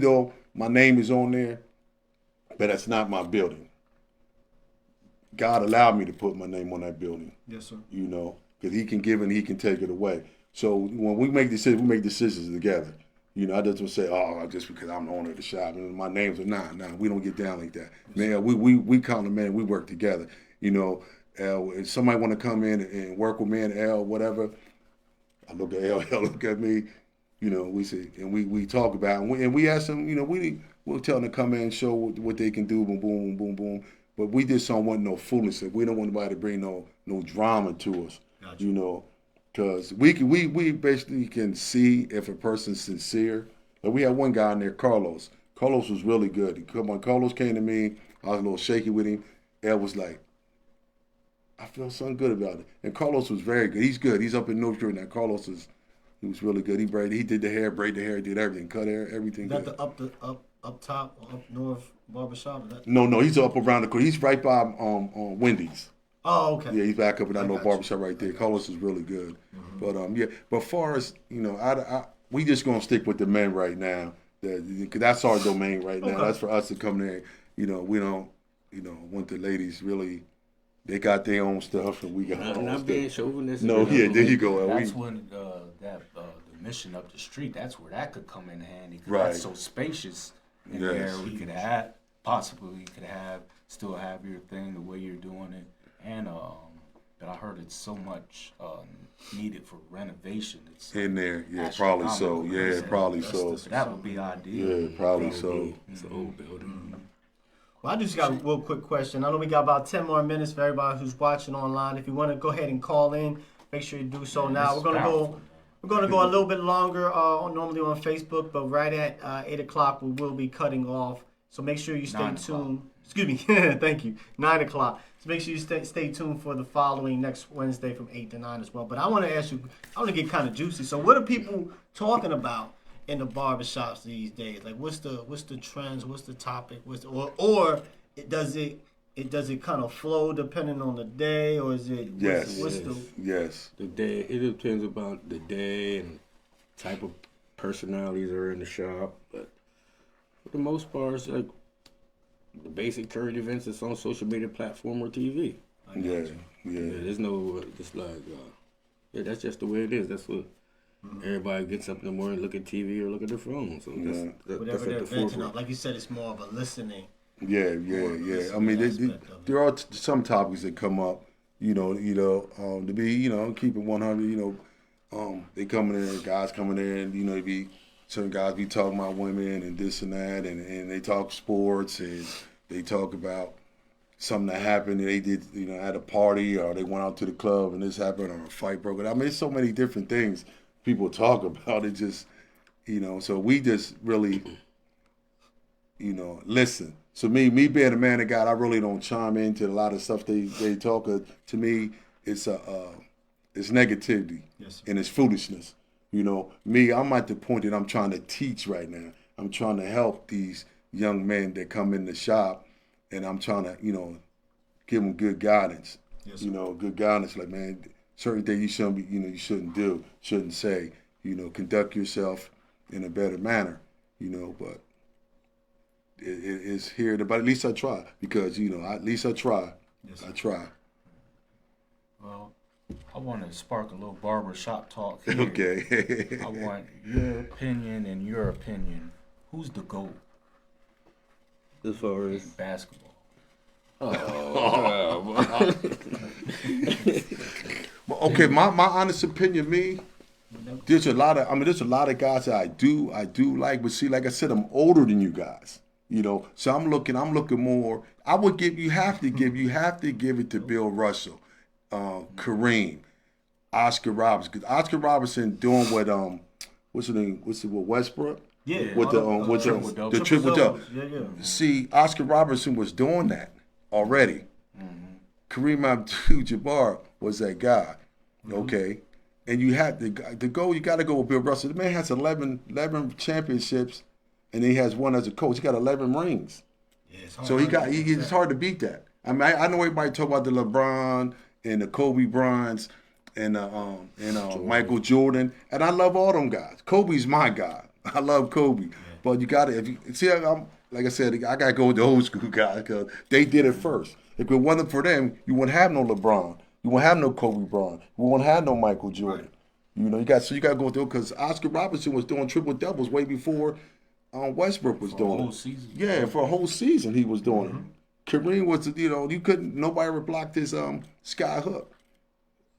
though my name is on there, but that's not my building. God allowed me to put my name on that building. Yes, sir. Because He can give and He can take it away. So when we make decisions, we make decisions together. I just don't say, just because I'm the owner of the shop and my names are nah, we don't get down like that. Man, we count them, man, we work together. If somebody want to come in and work with me and L, whatever, I look at L look at me, we say, and we talk about it. And we ask them, we'll tell them to come in and show what they can do, boom, boom, boom, boom. But we just don't want no foolishness. We don't want anybody to bring no drama to us, Gotcha. Because we basically can see if a person's sincere. Like we had one guy in there, Carlos. Carlos was really good. When Carlos came to me, I was a little shaky with him. Ed was like, I feel something good about it. And Carlos was very good. He's good. He's up in North Carolina. Carlos he was really good. He did the hair, braided the hair, did everything, cut hair, everything. Is that the up top, up north barbershop? No, he's up around the corner. He's right by Wendy's. Oh, okay. Yeah, he's back up in that little got you. barbershop right there. Carlos is really good. But far as we just gonna stick with the men right now. Cause that's our domain right now. Okay. That's for us to come there. We don't want the ladies really. They got their own stuff and we got our own not stuff. being chauvinistic. No, yeah, there you go. That's when the mission up the street. That's where that could come in handy. 'Cause Right. That's so spacious in Yes. there. We could still have your thing the way you're doing it, and but I heard it's so much needed for renovation. It's In there, yeah, probably so. astronomical. Yeah, probably so. So that would be ideal. Yeah, probably so. It's an old building. Well, I just got a real quick question. I know we got about 10 more minutes for everybody who's watching online. If you want to go ahead and call in, make sure you do so now. We're gonna go a little bit longer normally on Facebook, but right at 8 o'clock we will be cutting off. So make sure you stay tuned. Excuse me. Thank you. 9 o'clock. So make sure you stay tuned for the following next Wednesday from 8 to 9 as well. But I want to ask you, I want to get kind of juicy. So what are people talking about in the barbershops these days? Like what's the trends? What's the topic? Or does it kind of flow depending on the day, or is it Yes. The day, it depends about the day and type of personalities are in the shop. But for the most part, it's like the basic current events that's on social media platform or TV. Yeah. There's no, just like, that's just the way it is. That's what everybody gets up in the morning, look at TV or look at their phone. So whatever that's they're at the venting forefront. on. Like you said, it's more of a listening. Yeah. I mean, there are some topics that come up, to be, keep it 100, they coming in, guys coming in, certain guys be talking about women and this and that, and they talk sports, and they talk about something that happened they did, at a party, or they went out to the club and this happened, or a fight broke out. I mean, there's so many different things people talk about. It just, so we just really, listen. So me being a man of God, I really don't chime into a lot of stuff they talk. To me, it's negativity, and it's foolishness. Me, I'm at the point that I'm trying to teach right now. I'm trying to help these young men that come in the shop, and I'm trying to, give them good guidance. Good guidance. Like, man, certain things you shouldn't be, you shouldn't do, shouldn't say. Conduct yourself in a better manner. But it's here. But at least I try, because at least I try. I try. Well, I want to spark a little barber shop talk here. Okay. I want your opinion and your opinion. Who's the GOAT As far in as basketball? Okay, my honest opinion, there's a lot of guys that I do like, but see, like I said, I'm older than you guys. So I'm looking more. You have to give it to Bill Russell, Kareem, Oscar Robertson. Because Oscar Robertson doing what what's the name? With Westbrook? Yeah. With the triple double. Yeah. See, Oscar Robertson was doing that already. Kareem Abdul-Jabbar was that guy. Okay. And you have to go. You got to go with Bill Russell. The man has 11 championships, and he has one as a coach. He got 11 rings. Yeah, So it's hard to beat that. I mean, I know everybody talk about the LeBron and the Kobe Bryants and Michael Jordan, and I love all them guys. Kobe's my guy. I love Kobe, but you got to like I said, I got to go with the old school guys because they did it first. If it wasn't for them, you wouldn't have no LeBron. You won't have no Kobe Bryant. You won't have no Michael Jordan. Right. You got to go through, because Oscar Robertson was doing triple doubles way before Westbrook was doing it. For a whole season. Yeah, for a whole season he was doing it. Kareem was, nobody ever blocked his sky hook,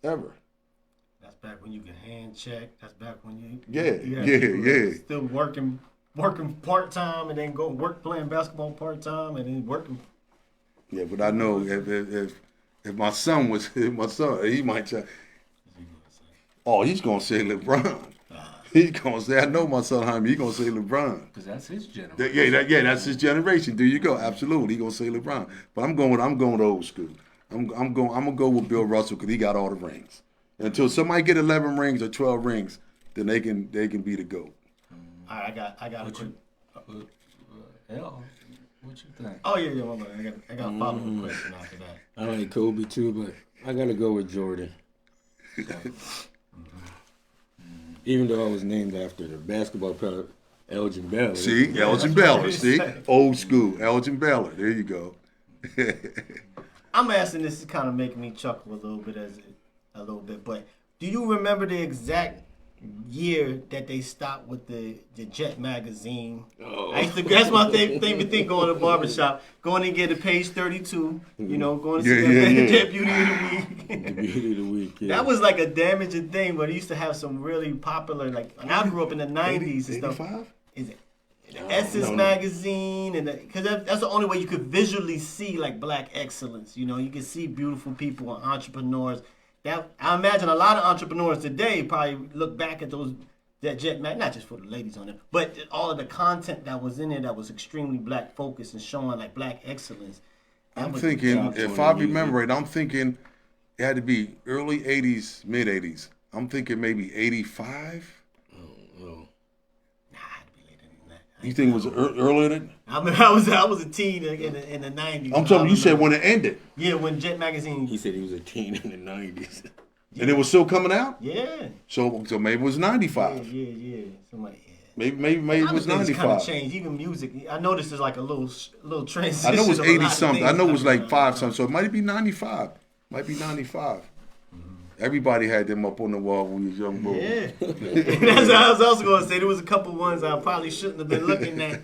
ever. That's back when you could hand check. That's back when you still working part time, and then go work playing basketball part time, and then working. Yeah, but I know if my son was he might try. Oh, he's gonna say LeBron. He's gonna say, I know my son Jaime. He's gonna say LeBron. Because that's his generation. That's his generation. There you go. Absolutely, he's gonna say LeBron. But I'm going old school. I'm gonna go with Bill Russell because he got all the rings. Until somebody get 11 rings or 12 rings, then they can be the GOAT. All right, I got a quick. What you think? Oh yeah. I got a follow-up question after that. I like Kobe too, but I gotta go with Jordan. Even though I was named after the basketball player Elgin Baylor. See, Elgin Baylor. See, old school Elgin Baylor. There you go. I'm asking this to kind of make me chuckle a little bit, but do you remember the exact year that they stopped with the Jet magazine? Oh. That's my favorite thing going to the barbershop. Going and get to page 32, going to see the Jet Beauty of the Week. The Beauty of the Week, yeah. That was like a damaging thing, but it used to have some really popular, and I grew up in the 90s and stuff. 85? Is it? Essence magazine, and because that's the only way you could visually see like black excellence. You know, you can see beautiful people and entrepreneurs. That I imagine a lot of entrepreneurs today probably look back at that Jet Mag, not just for the ladies on it, but all of the content that was in there that was extremely black focused and showing like black excellence. I'm thinking, if I remember it, I'm thinking it had to be early 80s, mid 80s. I'm thinking maybe 85. You think it was earlier than? I mean, I was a teen in the 90s. I'm talking. You said when it ended. Yeah, when Jet Magazine. He said he was a teen in the 90s. And it was still coming out. Yeah. So maybe it was 95. Yeah. Somebody. Maybe it was 95. Kind of changed. Even music. I noticed there's like a little transition. I know it was of a lot 80 of something. I things know it was like coming 5 out. something. So it might be 95. Might be 95. Everybody had them up on the wall when we was young boys. Yeah. That's what I was also going to say. There was a couple ones I probably shouldn't have been looking at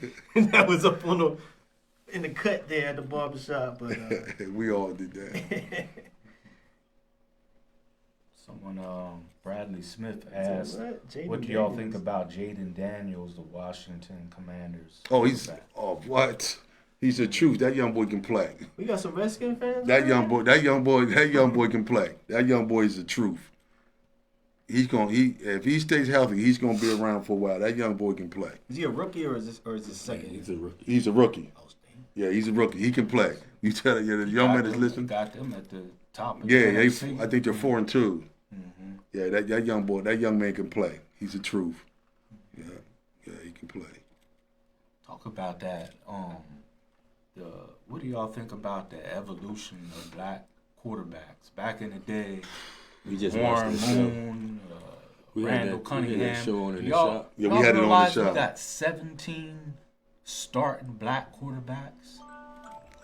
that was up on in the cut there at the barbershop. But We all did that. Someone, Bradley Smith asked, Jaden what do y'all Daniels. think about Jaden Daniels, the Washington Commanders? What? He's the truth. That young boy can play. We got some Redskin fans. That young boy can play. That young boy is the truth. If he stays healthy, he's gonna be around for a while. That young boy can play. Is he a rookie or is this second? He's a rookie. He's a rookie. Oh, damn. Yeah, he's a rookie. He can play. You tell the young man that's listening. Got them at the top. Of Yeah, the NFC. I think they're 4-2. Mm-hmm. Yeah, that young man can play. He's the truth. Yeah, he can play. Talk about that. What do y'all think about the evolution of black quarterbacks? Back in the day, We just Warren watched the show. Moon, We had Randall that Cunningham. show on in the Y'all- shop. Yeah, we y'all had it on the realize shop. We got 17 starting black quarterbacks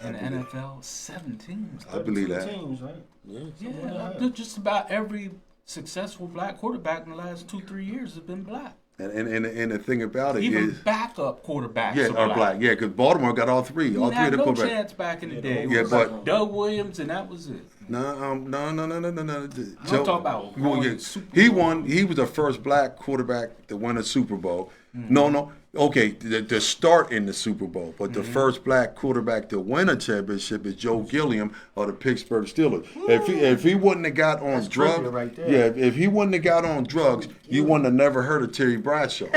in the NFL. 17. I believe that. Teams, right? Yeah, just about every successful black quarterback in the last 2-3 years has been black. And the thing about it Even is, backup quarterbacks are black. Yeah, because Baltimore got all three. We All three had of the no quarterbacks. chance back in the day. It Yeah, was but- Doug Williams, and that was it. No. I'm talking about Well, going yeah, to Super he Bowl. won. He was the first black quarterback to win a Super Bowl. Mm-hmm. No. Okay, the start in the Super Bowl, but the first black quarterback to win a championship is Joe Gilliam of the Pittsburgh Steelers. If he wouldn't have got on That's drugs, trivia right there. yeah, if he wouldn't have got on drugs, you wouldn't have never heard of Terry Bradshaw.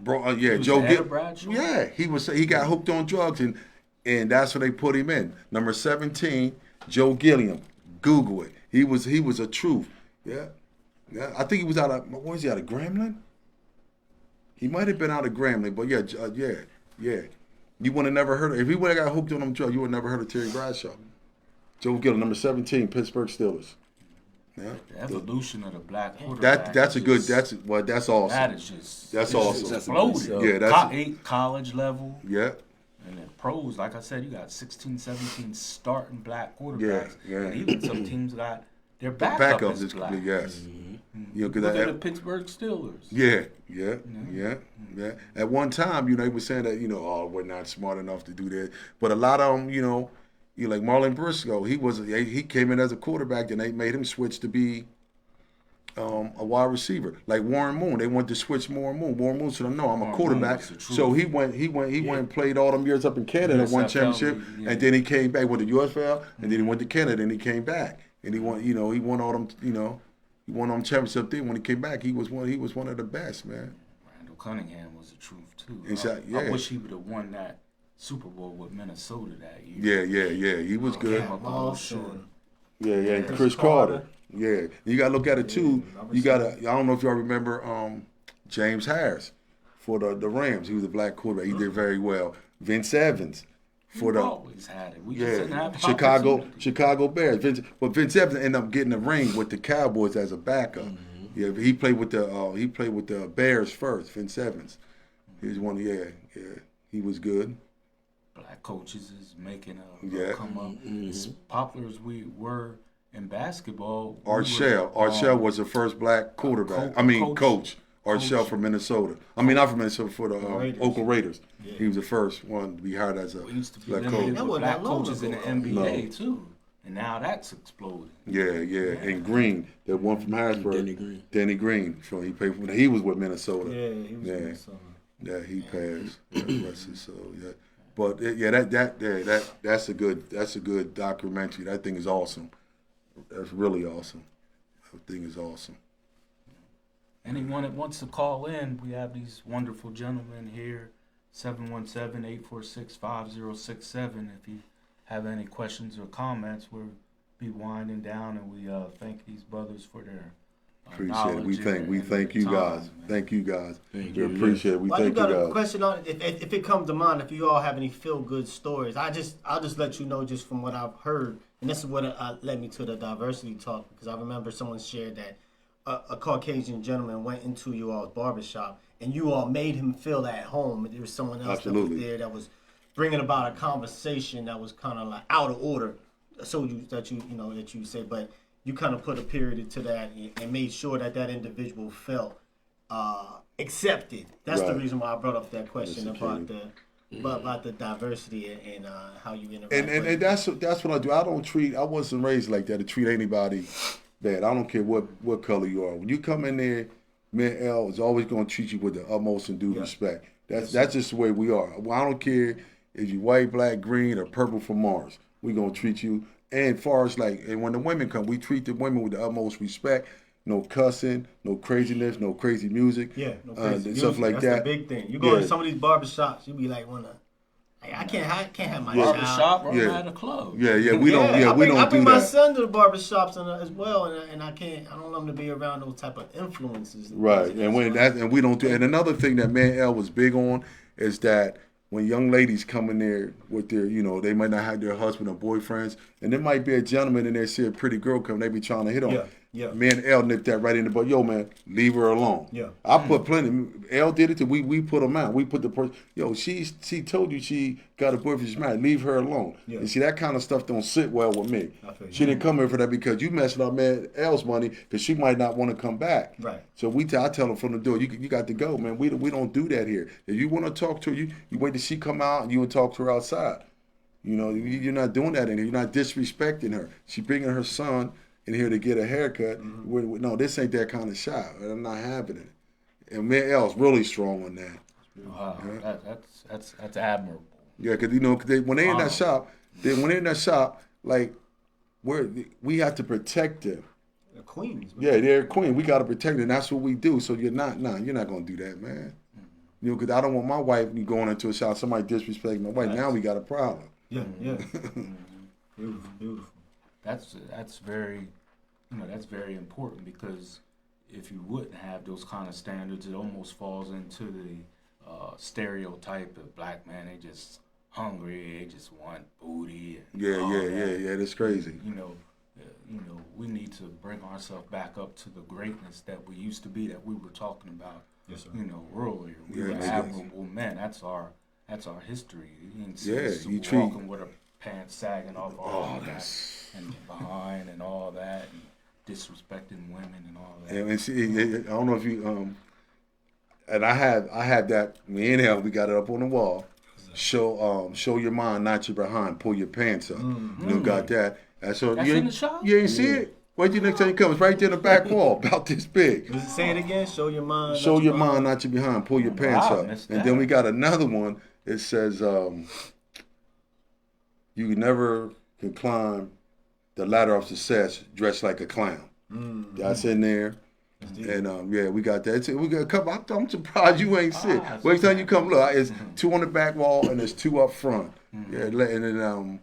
Bro, yeah, was Joe ahead Gilliam. of Bradshaw? Yeah, he got hooked on drugs and that's what they put him in. Number 17, Joe Gilliam. Google it. He was a truth. Yeah. I think he was out of Gremlin? He might have been out of Gremlin, but yeah. You would have never heard of, if he would have got hooked on them drugs, you would have never heard of Terry Bradshaw. Joe Gilliam, number 17, Pittsburgh Steelers. Yeah. The evolution of the black quarterback. That's is that's awesome. That is just That's it's awesome. just That's a exploded. good show. Yeah, that's- college level. Yeah. And then pros, like I said, you got 16, 17 starting black quarterbacks. Yeah. And even some teams got their backup Backup is is black. complete, yes. Mm-hmm. You know, 'cause Look at that- the Pittsburgh Steelers. Yeah. At one time, they were saying that, we're not smart enough to do that. But a lot of them, like Marlon Briscoe, he came in as a quarterback, and they made him switch to be a wide receiver. Like Warren Moon, they wanted to switch Warren Moon. Warren Moon said, "No, I'm a Warren quarterback." Moon was the truth. So he went and played all them years up in Canada, won USFL, championship, yeah. and then he came back with the USFL, and then he went to Canada, and he came back, and he won all them, he won on championship thing. When he came back, he was one of the best, man. Randall Cunningham was the truth too. Exactly, I yeah. wish he would have won that Super Bowl with Minnesota that year. Yeah, he was good. Came up a little short. Yeah, and Chris Carter. Yeah, you gotta look at it too. I don't know if y'all remember James Harris for the Rams. He was a black quarterback. He did very well. Vince Evans for We the always had it. We just didn't have Chicago opportunity. Bears. Vince Evans ended up getting a ring with the Cowboys as a backup. Yeah, he played with the Bears first. Vince Evans. He was one. Yeah, he was good. Black coaches is making a Yeah. come up. As popular as we were in basketball. Art Shell. Art Shell was the first black quarterback. Coach. Art Shell from Minnesota. Not from Minnesota, for the Oakland Raiders. Yeah. He was the first one to be hired as a We used to be black limited coach. with black That wasn't coaches in the long NBA too. And now that's exploded. Yeah. And Green, that one from Harrisburg. Denny Green. He was with Minnesota. Yeah, he was in some. Yeah, he passed. Yeah, rest his soul. Yeah, but that's a good documentary. That thing is awesome. That's really awesome. That thing is awesome. Anyone that wants to call in, we have these wonderful gentlemen here, 717-846-5067. If you have any questions or comments, we'll be winding down, and we thank these brothers for their Appreciate it. We knowledge thank and you time, guys. man. Thank you guys. Thank We you. appreciate it. We Well, you thank you got a guys. question on if it comes to mind, if you all have any feel good stories. I'll just let you know just from what I've heard, and this is what led me to the diversity talk, because I remember someone shared that a Caucasian gentleman went into you all's barbershop and you all made him feel at home. There was someone else that Absolutely. was there that was bringing about a conversation that was kind of like out of order. So that you say, but you kind of put a period to that and made sure that that individual felt accepted. That's the Right. reason why I brought up that question Yes, about the diversity and how you interact. And that's what I do. I wasn't raised like that to treat anybody bad. I don't care what color you are. When you come in there, man, L is always going to treat you with the utmost and due respect. That's just the way we are. Well, I don't care if you white, black, green, or purple from Mars. We're going to treat you. And far as and when the women come, we treat the women with the utmost respect. No cussing, no craziness, no crazy music. Yeah, no crazy stuff music. like That's that. the big thing. You go to Yeah. some of these barbershops, you be like, I can't have my child. Barbershop or Yeah. at a club. Yeah, we I don't bring do my that. son to the barbershops as well, and I don't want him to be around those type of influences. Right, and we don't do. And another thing that Man L was big on is that when young ladies come in there with their, they might not have their husband or boyfriends, and there might be a gentleman in there see a pretty girl come, they be trying to hit on. Yeah. Me and L nipped that right in the butt. Yo, man, leave her alone. Yeah. I put plenty. L did it too. We put them out. We put the person. Yo, she told you she got a boyfriend. She's married. Leave her alone. Yeah. And see, that kind of stuff don't sit well with me. I feel you. She didn't come here for that because you messing up man L's money because she might not want to come back. Right. So I tell her from the door, you got to go, man. We don't do that here. If you want to talk to her, you wait till she come out and you would talk to her outside. You're not doing that in here. You're not disrespecting her. She bringing her son in here to get a haircut. Mm-hmm. No, this ain't that kind of shop. I'm not having it. And man L's really strong on that. Wow, that's admirable. Yeah, because when they in that shop, like we have to protect them. The queens. Yeah, they're a queen. We got to protect them. And that's what we do. So you're not going to do that, man. Because I don't want my wife going into a shop, somebody disrespecting my wife. Now we got a problem. Yeah. Beautiful. That's very, that's very important, because if you wouldn't have those kind of standards, it almost falls into the stereotype of black man. They just hungry. They just want booty. And Yeah. That's crazy. We need to bring ourselves back up to the greatness that we used to be, that we were talking about. Yes, sir. Earlier. We were admirable men. That's our history. You can see us you walking with our pants sagging off our back and behind and all that, and disrespecting women and all that. And see, I don't know if you and I have that. Me and him, we got it up on the wall. Show your mind, not your behind. Pull your pants up. You got that. And so That's in the shop? You ain't see it. Wait till next time you come. It's right there in the back wall, about this big. Does it say it again? Show your mind. Show your mind, not your behind. Pull your pants Wow, up. missed And that. then we got another one. It says, you never can climb the ladder of success dressed like a clown. That's in there. And we got that. We got a couple. I'm surprised you ain't see it. Wait till you come look. It's 2 on the back wall and there's 2 up front. Yeah, and then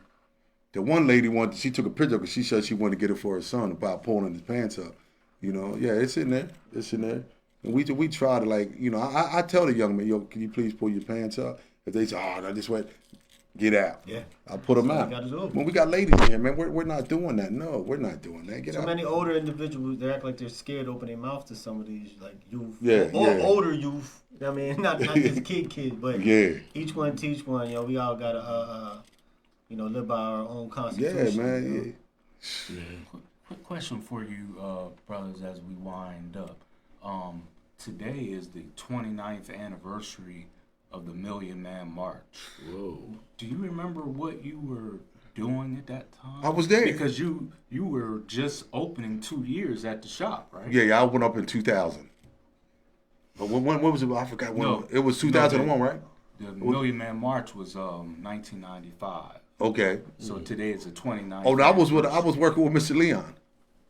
the one lady she took a picture because she said she wanted to get it for her son about pulling his pants up. It's in there. It's in there. And we try to I tell the young man, yo, can you please pull your pants up? If they say, I just went, get out. Yeah. I put them out. When we got ladies in here, man, we're not doing that. No, we're not doing that. Get So out. many older individuals, they act like they're scared to open their mouth to some of these youth. Yeah, or yeah. older youth. I mean, not just kid, but Yeah. each one teach one. We all gotta live by our own constitution. Yeah, man. Quick question for you, brothers, as we wind up. Today is the 29th anniversary of the Million Man March. Whoa. Do you remember what you were doing at that time? I was there. Because you were just opening 2 years at the shop, right? Yeah, I went up in 2000. When was it? I forgot when. No. It was 2001, right? The Million Man March was 1995. Okay. So today is the 29th. Oh, no, I was working with Mr. Leon.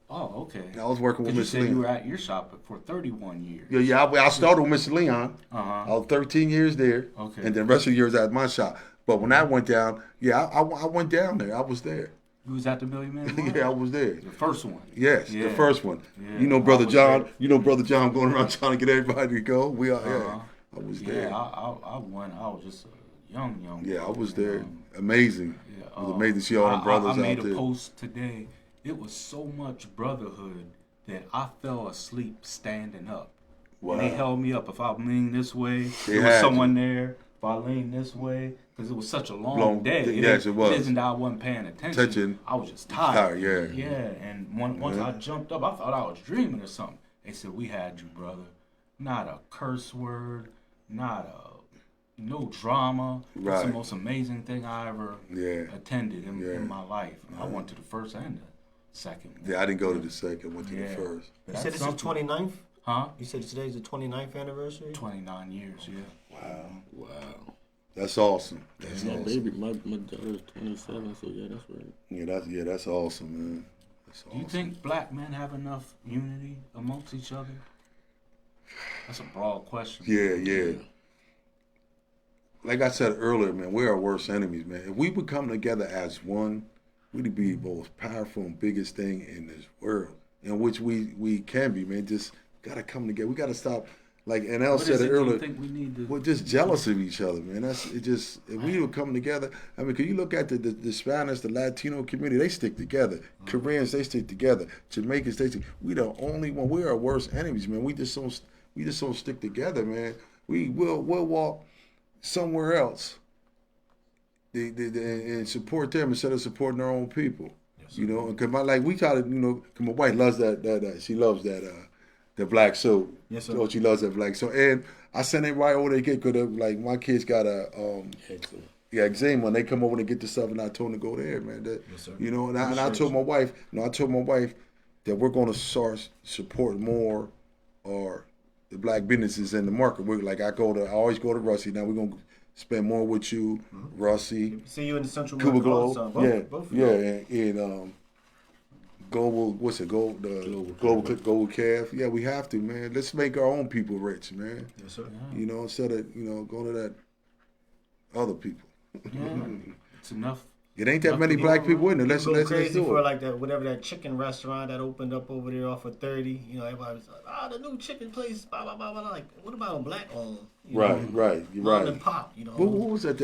Oh, okay. I was working with You Mr. said Leon. you were at your shop for 31 years. Yeah. I started with Mr. Leon. Uh-huh. I was 13 years there. Okay. And then the rest of the years at my shop. But when that went down, I went down there. I was there. You was at the Million Man March? Yeah, I was there. The first one. Yes, Yeah. the first one. Yeah, You know, Brother I was John. there. You know, Brother John going around trying to get everybody to go. We are. Uh-huh. I was Yeah, there. I went. I was just a young. Yeah, I boy, was and, there. Amazing. Yeah, It was amazing to see all the brothers I made out a there. post today. It was so much brotherhood that I fell asleep standing up. Wow. And they held me up. If I leaned this way, They there was had someone there. If I leaned this way, because it was such a long day. Yes, it was. It isn't that I wasn't paying attention. I was just tired. Tired, yeah. Yeah, and once Yeah. I jumped up, I thought I was dreaming or something. They said, "We had you, brother. Not a curse word, no drama. It's Right. the most amazing thing I ever attended in my life. I went to the first and the second one. Yeah, I didn't go to the second. Went to the Yeah. first. You But that's said this is something. 29th? Huh? You said today's the 29th anniversary? 29 years, yeah. Wow. That's awesome. That's My awesome. baby, my daughter's 27, so yeah, that's right. That's awesome, man. That's awesome. Do you think black men have enough unity amongst each other? That's a broad question. Yeah. Like I said earlier, man, we're our worst enemies, man. If we would come together as one, we'd be the most powerful and biggest thing in this world, in which we can be, man. Just gotta come together. We gotta stop. Like NL What said is it it do earlier. you think we need to? We're just jealous of each other, man. That's it. Just if we would come together. I mean, can you look at the Spanish, the Latino community? They stick together. Koreans, they stick together. Jamaicans, they stick. We the only one. We're our worst enemies, man. We just don't stick together, man. We'll walk somewhere else. And support them instead of supporting our own people. Yes, you know, because we try to, cause my wife loves that she loves that the black soap. Yes, sir. So she loves that black soap, and I send it right over there because like my kids got a eczema, and they come over and get the stuff, and I told them to go there, man. Yes, sir. You know, and I told my wife, that we're going to start support more or the black businesses in the market. We're like I always go to Russie. Now we're gonna spend more with you, Russie. See you in the Central Cuba America all Globe, the time. Both of you. and Global, what's it? Global Calf. Yeah, we have to, man. Let's make our own people rich, man. Yes, sir. You know, instead of going to that other people. Yeah, it's enough. It ain't that many black people in there. Let's Go crazy do for it. like that chicken restaurant that opened up over there off of 30. You know, everybody was like, the new chicken place, blah blah blah blah. Like, what about on black owned? Right. You're right. Mom and pop, you know. What was that?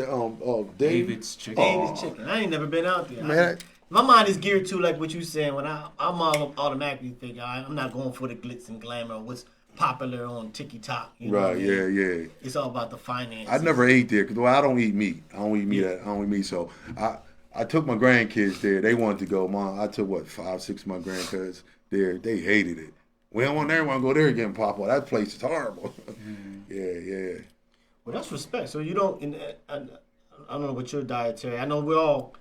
David's Chicken. David's Chicken. I ain't never been out there. Man, My mind is geared to like what you saying. When I'm automatically thinking, I'm not going for the glitz and glamour or what's popular on TikTok. You know what I right. mean? Yeah. It's all about the finances. I never ate there because I don't eat meat. I don't eat meat. So I took my grandkids there. They wanted to go. I took 5, 6 of my grandkids there. They hated it. We don't want everyone to go there again, Papa. That place is horrible. Yeah. Well, that's respect. So you don't. I don't know what your dietary. I know we all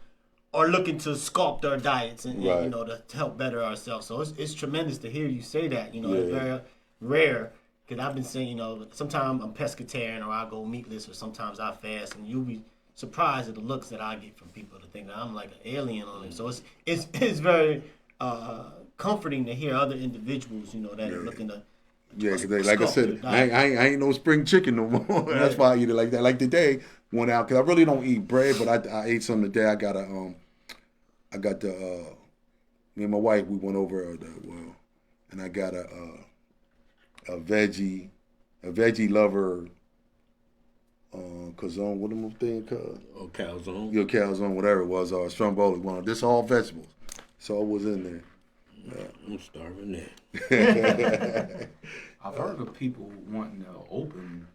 are looking to sculpt our diets and Right. to help better ourselves. So it's tremendous to hear you say that. It's Yeah. very rare. Because I've been saying, sometimes I'm pescatarian or I go meatless or sometimes I fast, and you'll be surprised at the looks that I get from people to think that I'm like an alien on it. So it's very comforting to hear other individuals, that are looking to. Yeah, because like I said, I ain't no spring chicken no more. That's why I eat it like that. Like today, went out because I really don't eat bread, but I ate some today. I got me and my wife, we went over and I got a veggie lover calzone. What am I thing called? Oh, calzone. Your calzone, whatever it was, stromboli. One. This all vegetables. So it was in there. I'm starving there. I've heard of people wanting to open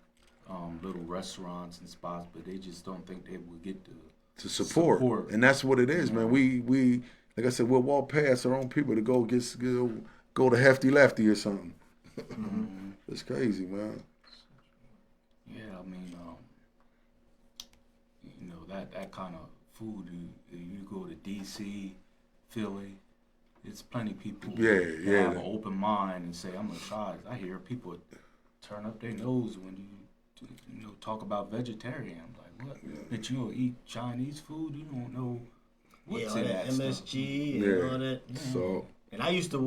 little restaurants and spots, but they just don't think they will get to support. And that's what it is, man. We like I said, we'll walk past our own people to go to Hefty Lefty or something. Mm-hmm. It's crazy, man. Yeah, I mean, that kind of food. You go to DC, Philly. It's plenty of people that have an open mind and say, I'm gonna try it. I hear people turn up their nose when you talk about vegetarian. I'm like, what? That you'll eat Chinese food? You don't know what's in that MSG stuff. and all that. So And I used to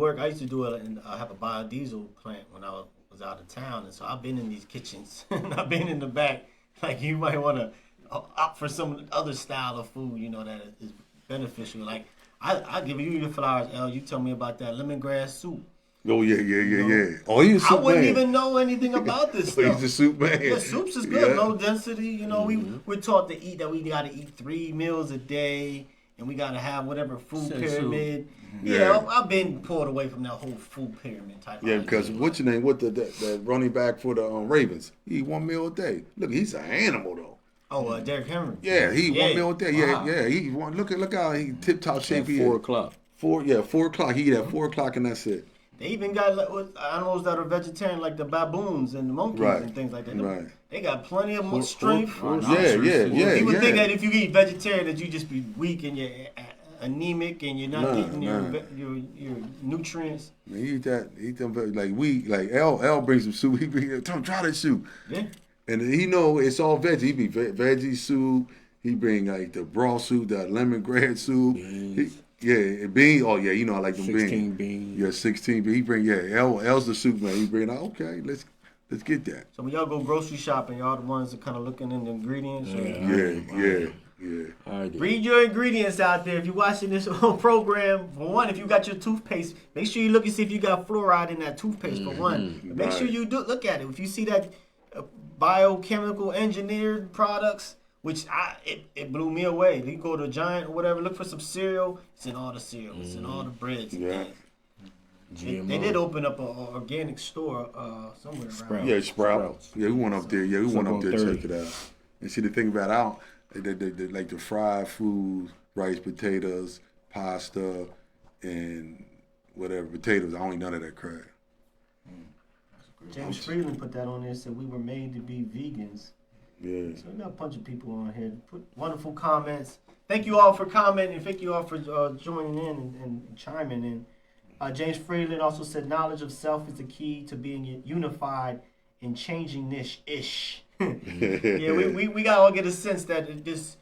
do it, and I have a biodiesel plant when I was out of town, and so I've been in these kitchens, and I've been in the back. Like, you might want to opt for some other style of food, that is beneficial. Like, I give you your flowers, El. You tell me about that lemongrass soup. Oh yeah. Oh, he's a I soup wouldn't man. even know anything about this Oh, stuff. he's a soup man. Yeah, soups is good, Yeah. low density. We're taught to eat that we got to eat 3 meals a day, and we got to have whatever food Say pyramid. Yeah. I've been pulled away from that whole food pyramid type. Yeah, of because idea. what's your name? What the running back for the Ravens? He eat 1 meal a day. Look, he's an animal though. Oh, Derrick Henry. Yeah, he eat 1 meal a day. Yeah, Wow. yeah. He eat one. Look how he tip top shape. at He 4 is. o'clock. 4 o'clock. He eat at 4 o'clock, and that's it. They even got animals that are vegetarian, like the baboons and the monkeys Right, and things like that. right. They got plenty of strength. Yeah. You would think that if you eat vegetarian, that you just be weak and you're anemic and you're not getting your nutrients. Man, he eat them like L brings some soup. He bring try that soup. Yeah. And he know it's all veggie. He be veggie soup. He bring like the broth soup, the lemongrass soup. Beans. Oh yeah, I like them 16 beans. beans. Yeah, 16 beans. He bring L's the soup man. He bring out okay. Let's get that. So when y'all go grocery shopping, y'all the ones that kind of looking in the ingredients. Yeah. All right. Read your ingredients out there. If you're watching this program, for one, if you got your toothpaste, make sure you look and see if you got fluoride in that toothpaste. For one, but make sure you do look at it. If you see that biochemical engineered products, which it blew me away. You go to Giant or whatever, look for some cereal. It's in all the cereal. It's in all the breads. Yeah. They did open up an organic store somewhere around. Yeah, Sprouts. Yeah, we went up there. Yeah, we went up there to 30. check it out. And see the thing about they like the fried foods, rice, potatoes, pasta, and whatever potatoes. I don't eat none of that crap. James Freeland put that on there. Said we were made to be vegans. Yeah. So we got a bunch of people on here. Put wonderful comments. Thank you all for commenting. Thank you all for joining in and chiming in. James Freeland also said, knowledge of self is the key to being unified and changing this ish. Yeah, we got to all get a sense that this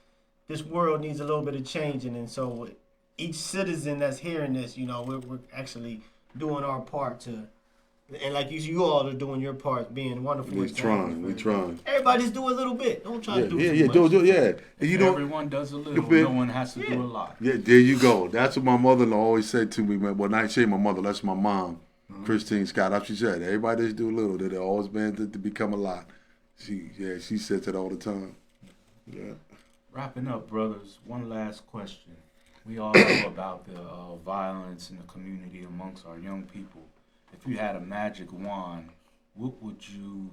world needs a little bit of changing. And so each citizen that's hearing this, we're actually doing our part to, and like you all are doing your part, being wonderful. We trying. Everybody's doing a little bit. Don't try to do too much. Do yeah. And Everyone does a little. No one has to do a lot. Yeah, there you go. That's what my mother-in-law always said to me, man. Well, not say my mother, that's my mom, Christine Scott. That's what she said. Everybody just do a little. They're always been to become a lot. She says it all the time. Yeah. Wrapping up, brothers, one last question. We all know about the violence in the community amongst our young people. If you had a magic wand, what would you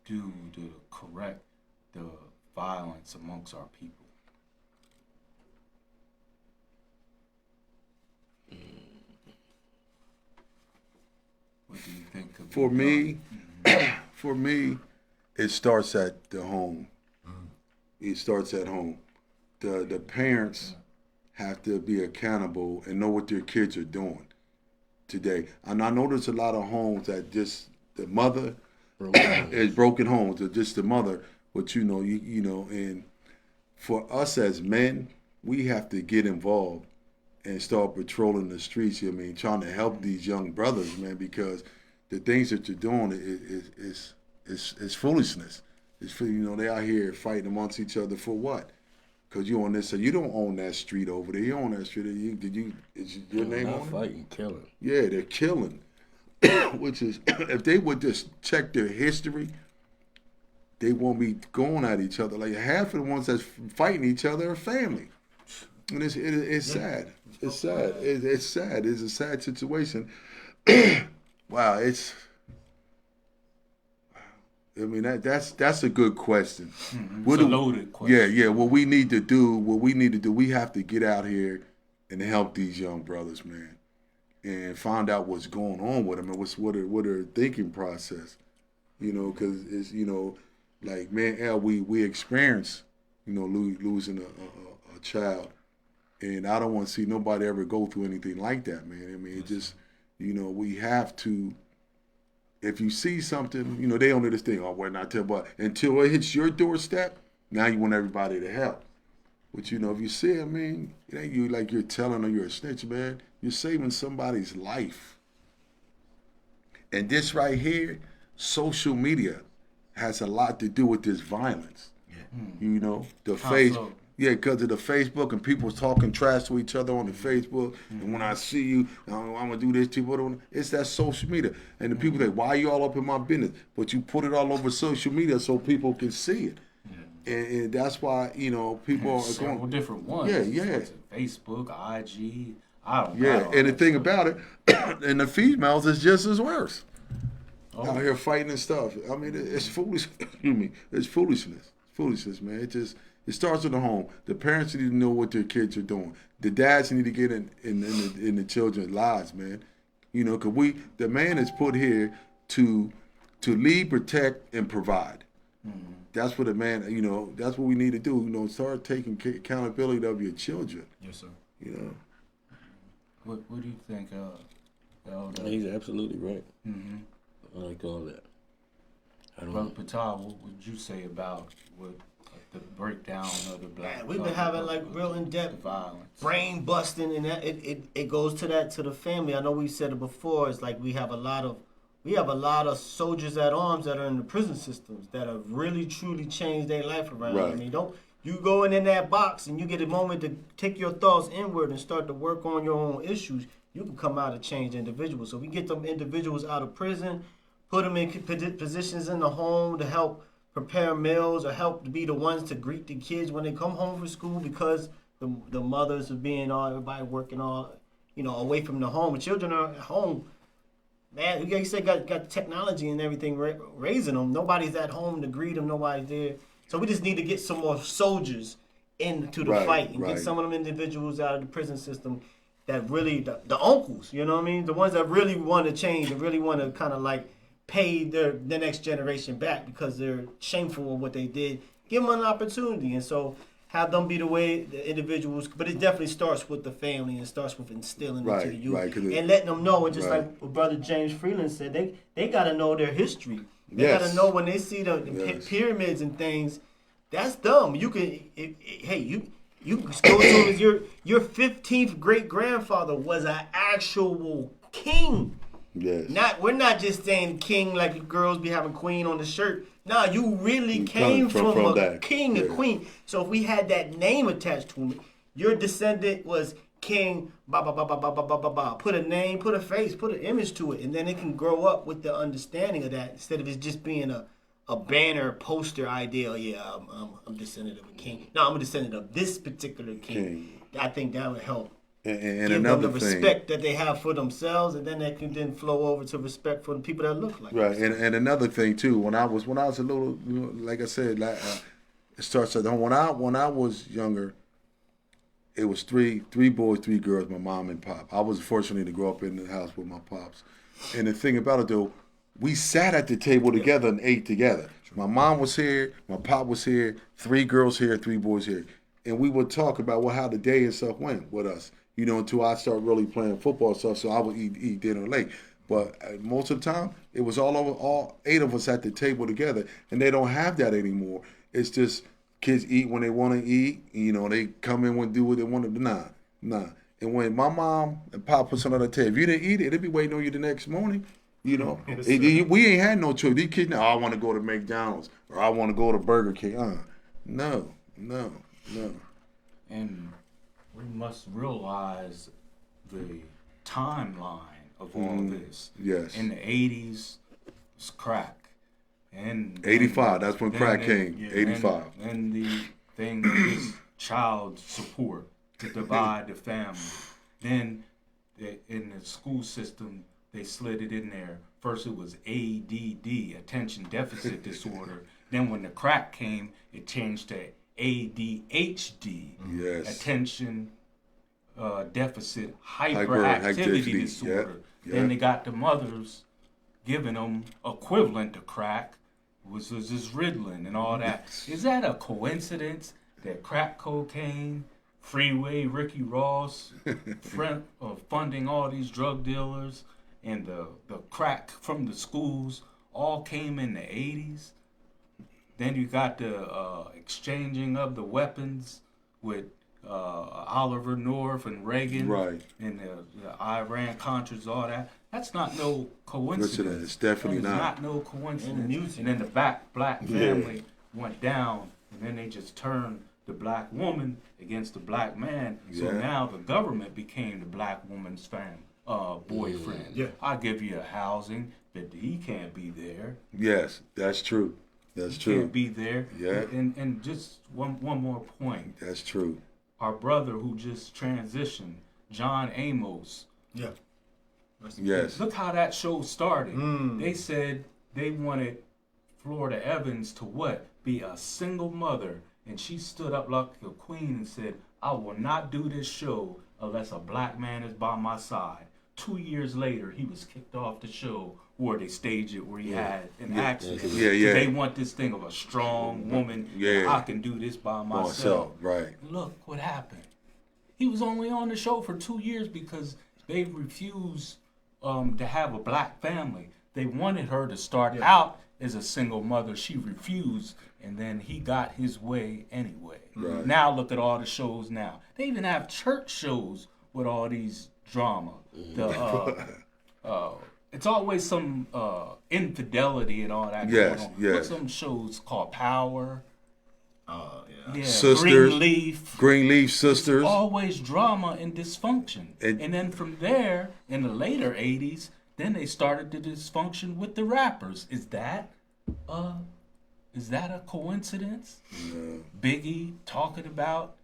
do to correct the violence amongst our people? What do you think could be done? For me, it starts at the home. It starts at home. The parents have to be accountable and know what their kids are doing today. And I know there's a lot of homes that just the mother is broken homes, or just the mother. But and for us as men, we have to get involved and start patrolling the streets. Trying to help these young brothers, man, because the things that you're doing is foolishness. It's they out here fighting amongst each other for what? Because you on this, so you don't own that street over there. You own that street. Is your name on it? Fighting, killing. Yeah, they're killing. Which is, if they would just check their history, they won't be going at each other. Like half of the ones that's fighting each other are family, and it's sad. It's sad. It's sad. It's a sad situation. Wow, that's a good question. It's a loaded question. Yeah. What we need to do, we have to get out here and help these young brothers, man, and find out what's going on with them and what their thinking process. Because it's like, man, we experience losing a child, and I don't want to see nobody ever go through anything like that, man. It just we have to. if you see something, you know, they only this thing, oh, we're not tell, but until it hits your doorstep, now you want everybody to help. But you know, if you see it, I mean, it ain't you like you're telling or you're a snitch, man. You're saving somebody's life. And this right here, social media has a lot to do with this violence. You know, the face, so? yeah, because of the Facebook and people talking trash to each other on the Facebook. And when I see you, I'm gonna do this to you. It's that social media. And the people say, why you all up in my business? But you put it all over social media so people can see it. And that's why, you know, people are several going different ones. Yeah. Facebook, IG. I don't Yeah, know. and the thing about it, and the females is just as worse. Out here fighting and stuff. I mean, it's foolish. It's foolishness. Foolishness, man. It starts in the home. The parents need to know what their kids are doing. The dads need to get in the children's lives, man. You know, because the man is put here to lead, protect, and provide. That's what the man, you know, that's what we need to do. You know, start taking accountability of your children. Yes, sir. You know. What do you think, Elder? He's absolutely right. I like all that. Brother Ptah, what would you say about the breakdown of the black? Man, we've been having like real in-depth violence, brain busting, and that it goes to the family. I know we said it before. It's like we have a lot of soldiers at arms that are in the prison systems that have really truly changed their life around. Right. I mean, you go in that box and you get a moment to take your thoughts inward and start to work on your own issues. You can come out a changed individual. So we get them individuals out of prison, put them in positions in the home to help prepare meals or help to be the ones to greet the kids when they come home from school, because the mothers are being everybody working away from the home. The children are at home. Man, like you said, got technology and everything raising them. Nobody's at home to greet them. Nobody's there. So we just need to get some more soldiers into the fight and get some of them individuals out of the prison system that really, the uncles, you know what I mean? The ones that really want to change and really want to kind of like pay the next generation back because they're shameful of what they did. Give them an opportunity. And so have them be the way the individuals, but it definitely starts with the family and starts with instilling into the youth and letting them know. And just like what Brother James Freeland said, they got to know their history. They got to know when they see the pyramids and things, that's dumb. You can, you go to as your 15th great grandfather was an actual king. Yes. We're not just saying king like girls be having queen on the shirt. Nah, you really came from a that. king, a queen. So if we had that name attached to him, your descendant was king, put a name, put a face, put an image to it, and then it can grow up with the understanding of that instead of it just being a banner poster idea. Yeah, I'm descendant of a king. No, I'm a descendant of this particular king. I think that would help. And give another them the thing, respect that they have for themselves, and then that can then flow over to respect for the people that look like right. them. And another thing too, when I was a little, like I said, it starts at home. When I was younger, it was three boys, 3 girls, my mom and pop. I was fortunate to grow up in the house with my pops. And the thing about it though, we sat at the table together and ate together. My mom was here, my pop was here, 3 girls here, 3 boys here, and we would talk about how the day and stuff went with us. You know, until I started really playing football and stuff, so I would eat dinner late. But most of the time, it was all 8 of us at the table together, and they don't have that anymore. It's just kids eat when they want to eat. You know, they come in and do what they want to do. Nah. And when my mom and pop put something on the table, if you didn't eat it, they'd be waiting on you the next morning. You know, we ain't had no choice. These kids now, I want to go to McDonald's or I want to go to Burger King. No. And we must realize the timeline of all this. Yes. In the 80s, it's crack. And 85, that's when crack came. 85. And the thing is child support to divide the family. Then in the school system, they slid it in there. First it was ADD, attention deficit disorder. Then when the crack came, it changed to ADHD, attention deficit hyperactivity disorder. Then they got the mothers giving them equivalent to crack, which was just Ritalin and all that. Is that a coincidence that crack cocaine, Freeway, Ricky Ross, funding all these drug dealers, and the crack from the schools all came in the 80s. Then you got the exchanging of the weapons with Oliver North and Reagan, Right. and the Iran Contras, all that. That's not no coincidence. It's definitely That is not. no coincidence. And then the black family went down, and then they just turned the black woman against the black man. So Yeah. now the government became the black woman's boyfriend. Yeah. I'll give you a housing, but he can't be there. Yes, that's true. That's true. Can't be there. Yeah. And just one more point. That's true. Our brother who just transitioned, John Amos. Yeah. Yes. Look how that show started. They said they wanted Florida Evans to what? Be a single mother. And she stood up like a queen and said, I will not do this show unless a black man is by my side. 2 years later, he was kicked off the show where they staged it, where he had an accident. Yeah. They want this thing of a strong woman. Yeah. I can do this by myself. Right. Look what happened. He was only on the show for 2 years because they refused to have a black family. They wanted her to start out as a single mother. She refused, and then he got his way anyway. Right. Now look at all the shows now. They even have church shows with all these drama. It's always some infidelity and all that Yes, going on. yes. Look, some shows called Power. Yeah, Sisters. Greenleaf. Sisters. Always drama and dysfunction. And- And then from there, in the later 80s, then they started the dysfunction with the rappers. Is that a coincidence? No. Biggie talking about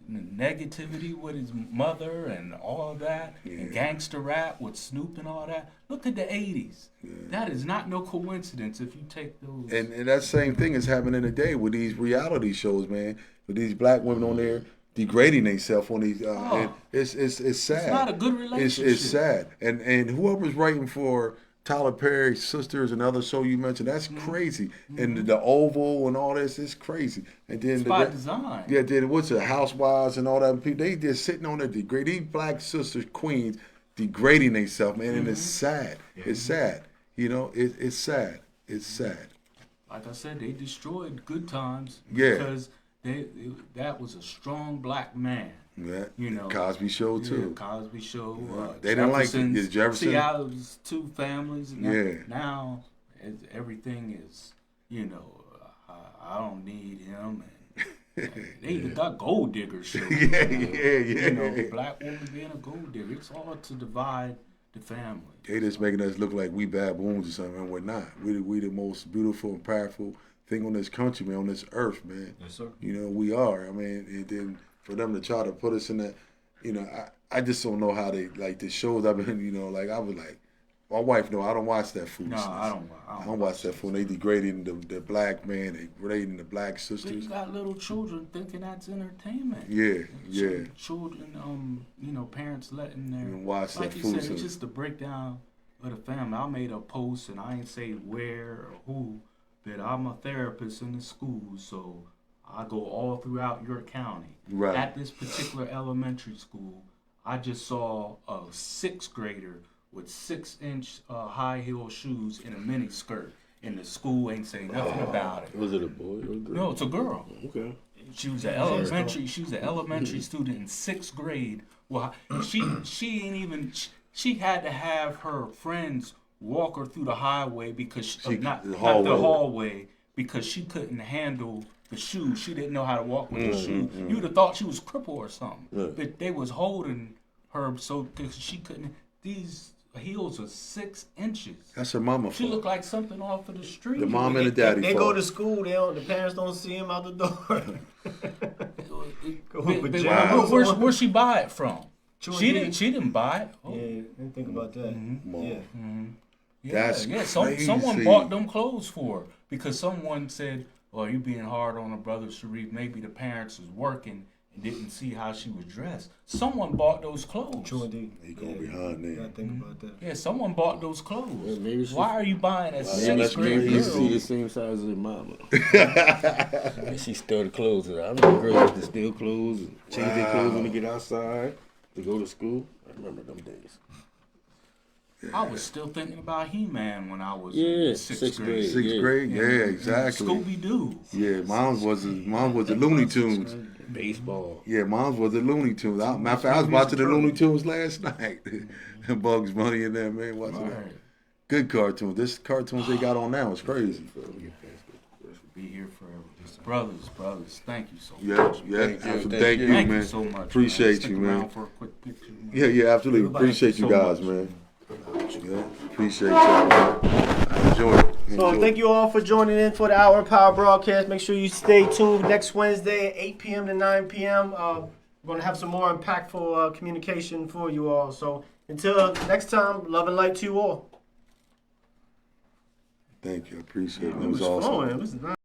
negativity with his mother and all of that, and gangster rap with Snoop and all that. Look at the 80s. That is not no coincidence if you take those. And that same thing is happening today with these reality shows, man. With these black women on there degrading themselves on these. And it's sad. It's not a good relationship. It's sad. And whoever's writing for Tyler Perry's Sisters and other show you mentioned, that's crazy. And the Oval and all this is crazy. And then It's by design. Yeah, then what's the Housewives and all that people? They just sitting on there degrading these black sisters, queens, degrading themselves, man. And it's sad. It's sad. You know, it's sad. It's sad. Like I said, they destroyed Good Times Yeah. because that was a strong black man. Yeah, You know, Cosby Show too. Cosby Show. They didn't like it. Jefferson's. Yeah, Jefferson. See how it was two families. And Yeah. Now everything is, I don't need him. And they even got gold digger shows. Yeah. Black woman being a gold digger. It's all to divide the family. They just making us look like we baboons or something, and we're not. We the most beautiful and powerful thing on this country, man, on this earth, man. Yes, sir. You know, we are. I mean, and then for them to try to put us in that, I just don't know how they, like, the shows I've been, like, I was like, my wife, no, I don't watch that No, foolishness. I don't watch that fool. They degrading the black man, they degrading the black But sisters. you got little children thinking that's entertainment. Yeah. Children, parents letting their You watch like that you food said, stuff. it's just the breakdown of the family. I made a post and I ain't say where or who, but I'm a therapist in the school, so I go all throughout York County. Right. At this particular elementary school, I just saw a 6th grader with 6-inch high heel shoes and a mini skirt, and the school ain't saying nothing about it. Was it a boy or a girl? No, it's a girl. Okay. She was an elementary. She was an elementary student in 6th grade. Well, she ain't even. She had to have her friends walk her through the highway because not the hallway because she couldn't handle the shoes. She didn't know how to walk with the shoe. You'd have thought she was crippled or something. But they was holding her so because she couldn't. These heels are 6 inches. That's her mama She fault. looked like something off of the street. The mom and the daddy They fault. go to school. The parents don't see him out the door. Go with But pajamas on. where'd she buy it from? True She indeed. didn't buy it. Oh. Yeah, didn't think about that. Yeah. That's crazy. Someone bought them clothes for her because someone said, "Well, you being hard on her brother Shareef. Maybe the parents was working and didn't see how she was dressed." Someone bought those clothes. True indeed. He go behind You there. gotta think about that. Yeah, someone bought those clothes. Yeah, maybe she- Why are you buying a Maybe 6th grade she see the girl? same size as her mama. And she stole the clothes. I remember girls used to steal clothes and change their clothes when they get outside to go to school. I remember them days. I was still thinking about He-Man when I was Yeah, in sixth grade. grade. Sixth Yeah. grade, yeah, exactly. Scooby Doo. Yeah, mine was the Looney Tunes. Baseball. Yeah, mine was the Looney Tunes. Matter of fact, I was watching the Looney Tunes last night. Bugs Bunny and that, man, watching that. Right. Good cartoons. This cartoons they got on now is crazy. Be here forever. Brothers, thank you so Yeah, much. yeah, Thank you. absolutely. Thank Thank you. you, Thank man. you so much. Appreciate Stick you, man. around for a quick picture. Yeah, absolutely. Everybody, Appreciate you so guys, much. man. Yeah, appreciate y'all, man. I enjoyed it. So thank you all for joining in for the Hour of Power broadcast. Make sure you stay tuned next Wednesday at 8 p.m. to 9 p.m. We're going to have some more impactful communication for you all. So until next time, love and light to you all. Thank you. Appreciate it. It It was was awesome. flowing. It was nice.